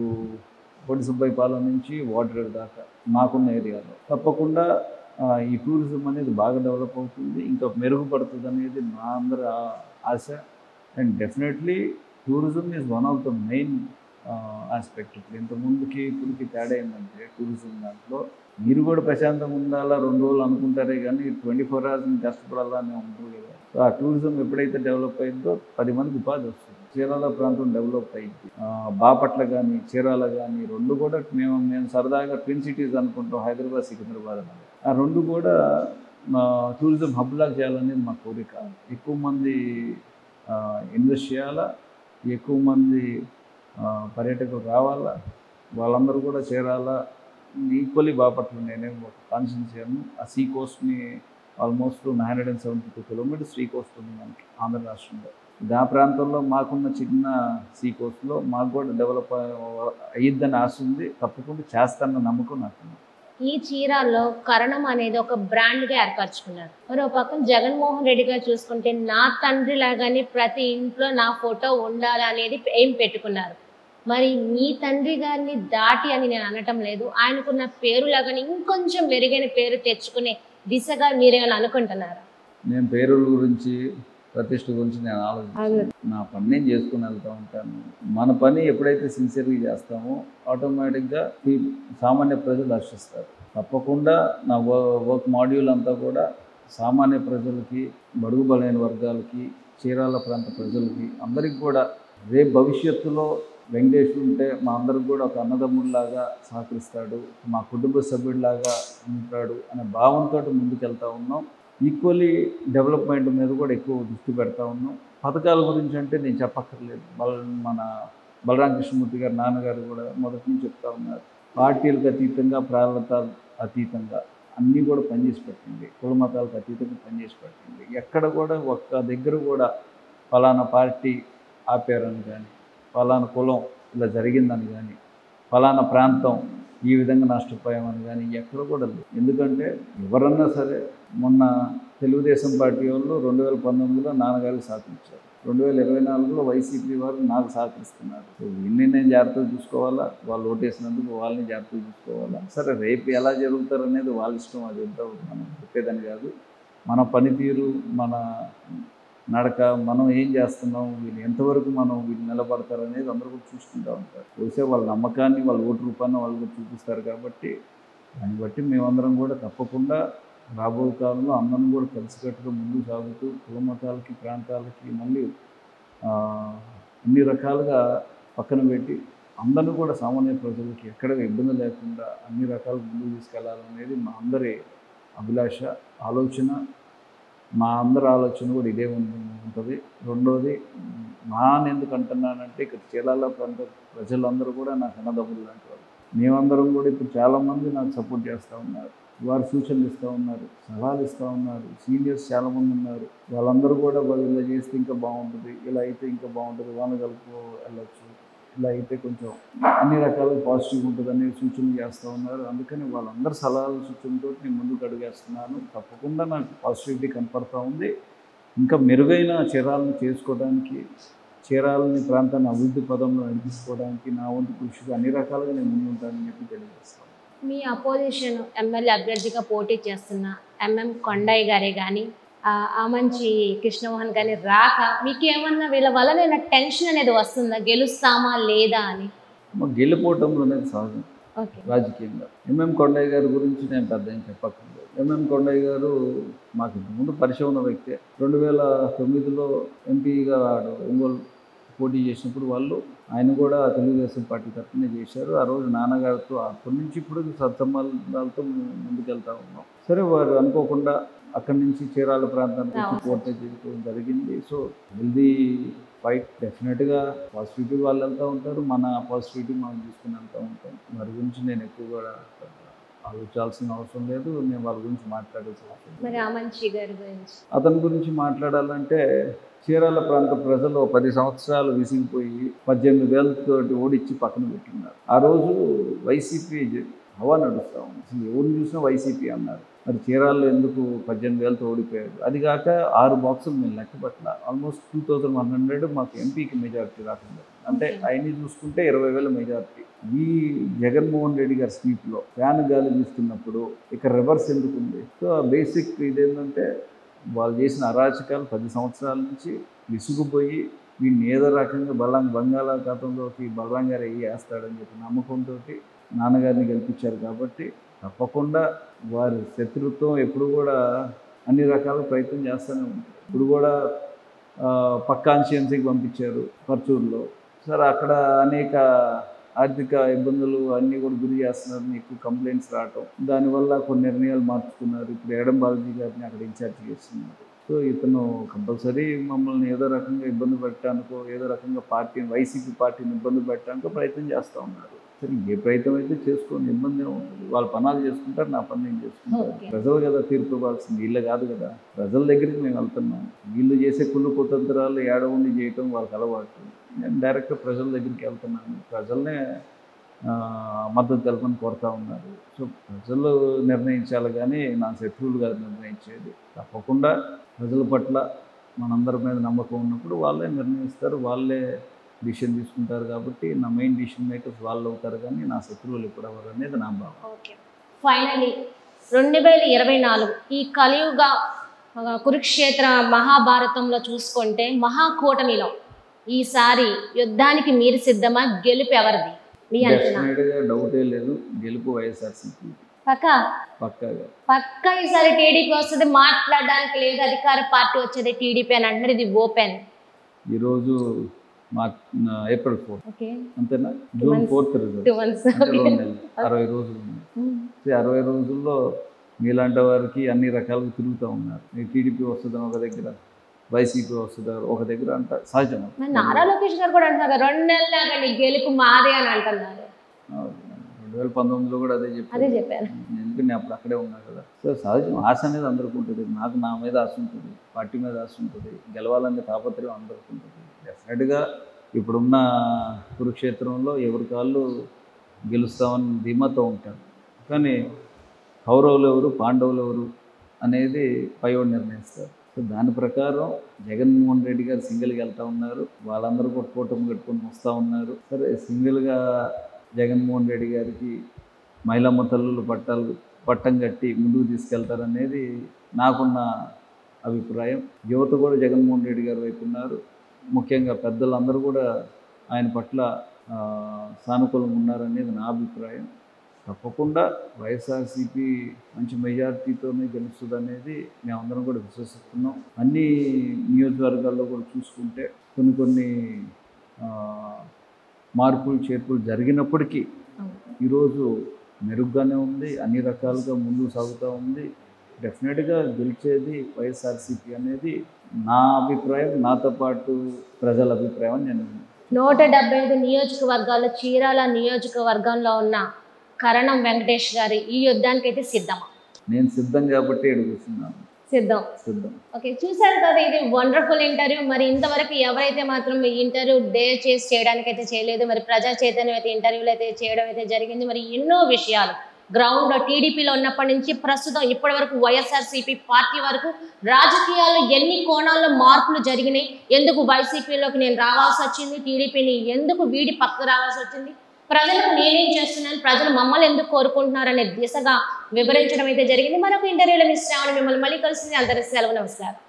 పొడి సుబ్బయ్యపాలెం నుంచి వాటర్ దాకా మాకున్న ఏరియాలో తప్పకుండా ఈ టూరిజం అనేది బాగా డెవలప్ అవుతుంది, ఇంకా మెరుగుపడుతుంది అనేది మా అందరి ఆశ. And definitely tourism is one of the main aspect. ఇప్పుడు ఇంతకుముందుకి ఇప్పటికి తేడా ఏంటంటే టూరిజం దాంట్లో మీరు కూడా ప్రశాంతంగా ఉండాలా 2 రోజులు అనుకుంటారే కానీ 24 hours కష్టపడాలా అని ఉంటుంది కదా. సో ఆ టూరిజం ఎప్పుడైతే డెవలప్ అయిందో 10 మందికి ఉపాధి వస్తుంది. చీరాల ప్రాంతం డెవలప్ అయింది. బాపట్ల కానీ చీరాల కానీ 2 కూడా మేము సరదాగా ట్విన్ సిటీస్ అనుకుంటాం, హైదరాబాద్ సికింద్రాబాద్ అని. ఆ 2 కూడా టూరిజం హబ్లాగా చేయాలనేది మా కోరిక. ఎక్కువ మంది ఇన్వెస్ట్ చేయాలా, ఎక్కువ మంది పర్యాటకులు రావాలా, వాళ్ళందరూ కూడా చేరాలా. ఈక్వల్లీ బాపట్ల నేనే ఒక కాన్స్టిట్యూన్సీ. ఆ సీ కోస్ట్ని ఆల్మోస్ట్ 972 kilometers సీ కోస్ట్ ఉంది మనకి ఆంధ్ర రాష్ట్రంలో. ఆ ప్రాంతంలో మాకున్న చిన్న సీ కోస్ట్లో మాకు కూడా డెవలప్ అయ్యిద్దని ఆశ ఉంది. తప్పకుండా చేస్తానన్న నమ్మకం నాకు. ఈ చీరాల్లో కరణం అనేది ఒక బ్రాండ్గా ఏర్పరచుకున్నారు. మరో పక్కన జగన్మోహన్ రెడ్డి గారు చూసుకుంటే నా తండ్రి లాగానే ప్రతి ఇంట్లో నా ఫోటో ఉండాలి అనేది ఏం పెట్టుకున్నారు. మరి మీ తండ్రి గారిని దాటి అని నేను అనటం లేదు, ఆయనకున్న పేరు లాగానే ఇంకొంచెం మెరుగైన పేరు తెచ్చుకునే దిశగా మీరేమైనా అనుకుంటున్నారా? నేను పేరుల గురించి, ప్రతిష్ట గురించి నేను ఆలోచించాను. నా పని నేను చేసుకుని వెళ్తూ ఉంటాను. మన పని ఎప్పుడైతే సిన్సియర్గా చేస్తామో ఆటోమేటిక్గా ఈ సామాన్య ప్రజలు హర్షిస్తారు. తప్పకుండా నా వర్క్ మాడ్యూల్ అంతా కూడా సామాన్య ప్రజలకి, బడుగు బలైన వర్గాలకి, చీరాల ప్రాంత ప్రజలకి అందరికి కూడా రేపు భవిష్యత్తులో వెంకటేష్ ఉంటే మా అందరికి కూడా ఒక అన్నదమ్ముడిలాగా సహకరిస్తాడు, మా కుటుంబ సభ్యుడిలాగా ఉంటాడు అనే భావంతో ముందుకెళ్తూ ఉన్నాం. ఈక్వల్లీ డెవలప్మెంట్ మీద కూడా ఎక్కువ దృష్టి పెడతా ఉన్నాం. పథకాల గురించి అంటే నేను చెప్పక్కర్లేదు. మన బలరామ కృష్ణమూర్తి గారు నాన్నగారు కూడా మొదటి నుంచి చెప్తా ఉన్నారు. పార్టీలకు అతీతంగా, ప్రాంతాలకు అతీతంగా అన్నీ కూడా పనిచేసి పెట్టండి, కుల మతాలకు అతీతంగా పనిచేసి పెట్టండి. ఎక్కడ కూడా ఒక్క దగ్గర కూడా ఫలానా పార్టీ ఆపారని కానీ, ఫలానా కులం ఇలా జరిగిందని కానీ, ఫలానా ప్రాంతం ఈ విధంగా నష్టపోయామని కానీ ఎక్కడ కూడా లేదు. ఎందుకంటే ఎవరన్నా సరే మొన్న తెలుగుదేశం పార్టీ వాళ్ళు 2019లో నాన్నగారికి సహకరించారు, 2024లో వైసీపీ వారు నాకు సహకరిస్తున్నారు. వీళ్ళని నేను జాగ్రత్తగా చూసుకోవాలా, వాళ్ళు ఓటేసినందుకు వాళ్ళని జాగ్రత్తగా చూసుకోవాలా. సరే రేపు ఎలా జరుగుతారు అనేది వాళ్ళ ఇష్టం, అది ఎంత మనం చెప్పేదని కాదు. మన పనితీరు, మన నడక, మనం ఏం చేస్తున్నాం, వీళ్ళు ఎంతవరకు వీళ్ళు నిలబడతారు అనేది అందరూ కూడా చూసుకుంటూ ఉంటారు. చూసే వాళ్ళ నమ్మకాన్ని, వాళ్ళ ఓటు రూపాన్ని వాళ్ళు కూడా చూపిస్తారు. కాబట్టి దాన్ని బట్టి మేమందరం కూడా తప్పకుండా రాబోయే కాలంలో అందరం కూడా కలిసికట్టుగా ముందుకు సాగుతూ కుల మతాలకి, ప్రాంతాలకి మళ్ళీ అన్ని రకాలుగా పక్కన పెట్టి అందరూ కూడా సామాన్య ప్రజలకి ఎక్కడ ఇబ్బంది లేకుండా అన్ని రకాలుగా ముందుకు తీసుకెళ్లాలనేది మా అందరి అభిలాష, ఆలోచన. మా అందరి ఆలోచన కూడా ఇదే ఉంటుంది. రెండోది, ఎందుకు అంటున్నానంటే ఇక్కడ చీరాల ప్రాంత ప్రజలందరూ కూడా నాకు అన్నదమ్ములు లాంటి వాళ్ళు. మేమందరం కూడా ఇప్పుడు చాలామంది నాకు సపోర్ట్ చేస్తూ ఉన్నారు, వారు సూచనలు ఇస్తూ ఉన్నారు, సలహాలు ఇస్తూ ఉన్నారు. సీనియర్స్ చాలామంది ఉన్నారు, వాళ్ళందరూ కూడా ఇలా చేస్తే ఇంకా బాగుంటుంది, ఇలా అయితే ఇంకా బాగుంటుంది, వాన కలుపు వెళ్ళచ్చు, ఇలా అయితే కొంచెం అన్ని రకాలుగా పాజిటివ్ ఉంటుంది అనేది సూచనలు చేస్తూ ఉన్నారు. అందుకని వాళ్ళందరూ సలహాలు సూచనలతో నేను ముందుకు అడుగేస్తున్నాను. తప్పకుండా నాకు పాజిటివిటీ కనపడుతూ ఉంది. ఇంకా మెరుగైన చీరాలను చేసుకోవడానికి, చీరాలని ప్రాంతాన్ని అభివృద్ధి పదంలో నడిపించుకోవడానికి నా వంతు కృషిగా అన్ని రకాలుగా నేను ముందుంటానని చెప్పి తెలియజేస్తాను. మీ అపోజిషన్ ఎమ్మెల్యే అభ్యర్థిగా పోటీ చేస్తున్న కొండయ్య గారే కానీ, ఆమంచి కృష్ణమోహన్ గారిని రాక మీకేమన్నా వీళ్ళ వల్ల టెన్షన్ అనేది వస్తుందా, గెలుస్తామా లేదా అని? గెలిపోవటంలో అనేది సహజం రాజకీయంగా. కొండయ్య గారి గురించి నేను పెద్ద ఏం చెప్పక్కర్లేదు. కొండయ్య గారు మాకు ముందు పరిచయం ఉన్న వ్యక్తే. 2009లో ఎంపీగా ఒంగోలు పోటీ చేసినప్పుడు ఆయన కూడా తెలుగుదేశం పార్టీ తరఫునే చేశారు. ఆ రోజు నాన్నగారితో అప్పటి నుంచి ఇప్పుడు సత్సంబంధాలతో ముందుకెళ్తా ఉన్నాం. సరే వారు అనుకోకుండా అక్కడి నుంచి చీరాల ప్రాంతానికి వచ్చి పోటీ చేయడం జరిగింది. So healthy fight. డెఫినెట్గా పాజిటివిటీ వాళ్ళు వెళ్తూ ఉంటారు, మన పాజిటివిటీ మనం తీసుకుని వెళ్తూ ఉంటాం. వారి గురించి నేను ఎక్కువ కూడా ఆలోచించాల్సిన అవసరం లేదు, నేను వాళ్ళ గురించి మాట్లాడాల్సిన అవసరం లేదు. మరి ఆమంచి గారి గురించి అతని గురించి మాట్లాడాలంటే చీరాల ప్రాంత ప్రజలు 10 సంవత్సరాలు విసిగిపోయి 18,000తోటి ఓడిచ్చి పక్కన పెట్టున్నారు. ఆ రోజు వైసీపీ హవా నడుస్తూ ఉంది. అసలు ఎవరిని చూసినా వైసీపీ అన్నారు. మరి చీరాల్లో ఎందుకు 18,000తో ఓడిపోయారు? అది కాక 6 బాక్సులు మేము లెక్క పట్ల ఆల్మోస్ట్ 2100 మాకు ఎంపీకి మెజారిటీ రాకుండా, అంటే ఆయన్ని చూసుకుంటే 20,000 మెజారిటీ. ఈ జగన్మోహన్ రెడ్డి గారి స్పీచ్లో ఫ్యాన్ గాలి వీస్తున్నప్పుడు ఇక రివర్స్ ఎందుకు ఉంది? సో బేసిక్ ఇదేంటంటే వాళ్ళు చేసిన అరాచకాలు 10 సంవత్సరాల నుంచి విసుగుపోయి వీడిని ఏదో రకంగా బంగాళాఖాతంలోకి బలరాం గారు వేస్తాడని చెప్పి నమ్మకంతో నాన్నగారిని గెలిపించారు. కాబట్టి తప్పకుండా వారి శత్రుత్వం ఎప్పుడు కూడా అన్ని రకాల ప్రయత్నం చేస్తూనే ఉంటారు. ఇప్పుడు కూడా పక్క కాన్స్టిట్యుయెన్సీకి పంపించారు పర్చూరులో. సరే అక్కడ అనేక ఆర్థిక ఇబ్బందులు అన్నీ కూడా గురి చేస్తున్నారు, మీకు కంప్లైంట్స్ రావటం, దానివల్ల కొన్ని నిర్ణయాలు మార్చుకున్నారు. ఇప్పుడు ఎడం బాలాజీ గారిని అక్కడ ఇన్ఛార్జ్ చేస్తున్నారు. సో ఇతను కంపల్సరీ మమ్మల్ని ఏదో రకంగా ఇబ్బంది పెట్టడానికో ఏదో రకంగా వైసీపీ పార్టీని ఇబ్బంది పెట్టడానికో ప్రయత్నం చేస్తూ ఉన్నారు. సరే ఏ ప్రయత్నం అయితే చేసుకోండి, ఇబ్బంది ఉంటుంది. వాళ్ళ పనాలు చేసుకుంటారు, నా పని నేను చేసుకుంటారు. ప్రజలు కదా తీర్పు ఇవ్వాల్సింది, వీళ్ళే కాదు కదా. ప్రజల దగ్గరికి మేము వెళ్తున్నాం. వీళ్ళు చేసే కుళ్ళు కుతంత్రాలు ఏడవండి చేయటం వాళ్ళకి అలవాటు. నేను డైరెక్ట్గా ప్రజల దగ్గరికి వెళ్తున్నాను. ప్రజల్నే మద్దతు తెలపని కోరుతూ ఉన్నారు. సో ప్రజలు నిర్ణయించాలి కానీ నా శత్రువులు కాదు నిర్ణయించేది. తప్పకుండా ప్రజల పట్ల మనందరి మీద నమ్మకం ఉన్నప్పుడు వాళ్ళే నిర్ణయిస్తారు, వాళ్ళే డిసిషన్ తీసుకుంటారు. కాబట్టి నా మెయిన్ డిసిషన్ మేకర్స్ వాళ్ళు అవుతారు, కానీ నా శత్రువులు ఎప్పుడు ఎవరు అనేది నా భావం. ఓకే, ఫైనలీ 2024 ఈ కలియుగ కురుక్షేత్ర మహాభారతంలో చూసుకుంటే మహాకూటమిలో ఈసారి యుద్ధానికి మీరు సిద్ధమా? గెలుపు ఎవరిది మీ అంచనా? డౌటే లేదు, గెలుపు వైఎస్ఆర్సీపీ పక్కా ఈసారి టీడీపీ వస్తుంది. మాట్లాడడానికి లేదు, అధికార పార్టీ వచ్చేది టీడీపీ అని అంటున్నారు. ఇది ఓపెన్. ఈరోజు ఏప్రిల్ 4 అంతేనా? జూన్ 4 60 రోజులు. 60 రోజుల్లో మీలాంటి వారికి అన్ని రకాలుగా తిరుగుతూ ఉన్నారు. టీడీపీ వస్తుందని ఒక దగ్గర, వైసీపీ వస్తుంది ఒక దగ్గర అంట సహజం. నారా లోకేష్ గారు కూడా అంటున్నారు 2 నెలలు గెలుపు మాదే అని అంటున్నారు. 2019లో కూడా అదే చెప్పారు. ఎందుకంటే నేను అప్పుడు అక్కడే ఉన్నా కదా. సో సహజం, ఆశ అనేది అందరికీ ఉంటుంది. నాకు నా మీద ఆశ ఉంటుంది, పార్టీ మీద ఆశ ఉంటుంది, గెలవాలనే తాపత్రయం అందరికీ ఉంటుంది. డెఫినెట్గా ఇప్పుడున్న కురుక్షేత్రంలో ఎవరి కాళ్ళు గెలుస్తామని ధీమాతో ఉంటారు. కానీ కౌరవులు ఎవరు, పాండవులు ఎవరు అనేది పైవాడు నిర్ణయిస్తారు. సో దాని ప్రకారం జగన్మోహన్ రెడ్డి గారు సింగిల్గా వెళ్తూ ఉన్నారు. వాళ్ళందరూ కూడా కూటమి కట్టుకొని వస్తూ ఉన్నారు. సరే సింగిల్గా జగన్మోహన్ రెడ్డి గారికి మహిళమ్మ తల్లులు పట్టం కట్టి ముందుకు తీసుకెళ్తారనేది నాకున్న అభిప్రాయం. యువత కూడా జగన్మోహన్ రెడ్డి గారి వైపు ఉన్నారు. ముఖ్యంగా పెద్దలందరూ కూడా ఆయన పట్ల సానుకూలంగా ఉన్నారనేది నా అభిప్రాయం. తప్పకుండా వైఎస్ఆర్సీపీ మంచి మెజారిటీతోనే గెలుస్తుంది అనేది మేమందరం కూడా విశ్వసిస్తున్నాం. అన్ని నియోజకవర్గాల్లో కూడా చూసుకుంటే కొన్ని మార్పులు చేర్పులు జరిగినప్పటికీ ఈరోజు మెరుగ్గానే ఉంది, అన్ని రకాలుగా ముందుకు సాగుతూ ఉంది. డెఫినెట్గా గెలిచేది వైఎస్ఆర్సీపీ అనేది నా అభిప్రాయం, నాతో పాటు ప్రజల అభిప్రాయం అని నేను 175 నియోజకవర్గాల్లో చీరాల నియోజకవర్గంలో ఉన్న కరణం వెంకటేష్ గారి ఈ యుద్ధానికి అయితే సిద్ధమా? నేను సిద్ధం కాబట్టి అడుగుతున్నాను. సిద్ధం. ఓకే, చూసారు కదా, ఇది వండర్ఫుల్ ఇంటర్వ్యూ. మరి ఇంతవరకు ఎవరైతే మాత్రం ఈ ఇంటర్వ్యూ డేర్ చేసి చేయడానికి అయితే చేయలేదు, మరి ప్రజా చైతన్యం అయితే ఇంటర్వ్యూలు అయితే చేయడం అయితే జరిగింది. మరి ఎన్నో విషయాలు గ్రౌండ్లో టీడీపీలో ఉన్నప్పటి నుంచి ప్రస్తుతం ఇప్పటి వరకు వైఎస్ఆర్సీపీ పార్టీ వరకు రాజకీయాల్లో ఎన్ని కోణాల్లో మార్పులు జరిగినాయి, ఎందుకు వైసీపీలోకి నేను రావాల్సి వచ్చింది, టీడీపీని ఎందుకు వీడి పక్కకు రావాల్సి వచ్చింది, ప్రజలకు నేనేం చేస్తున్నాను, ప్రజలు మమ్మల్ని ఎందుకు కోరుకుంటున్నారు అనే దిశగా వివరించడం అయితే జరిగింది. మరొక ఇంటర్వ్యూలో మిస్ శ్రావణి మిమ్మల్ని మళ్ళీ కలిసింది. అందరికీ సెలవు, నమస్కారం.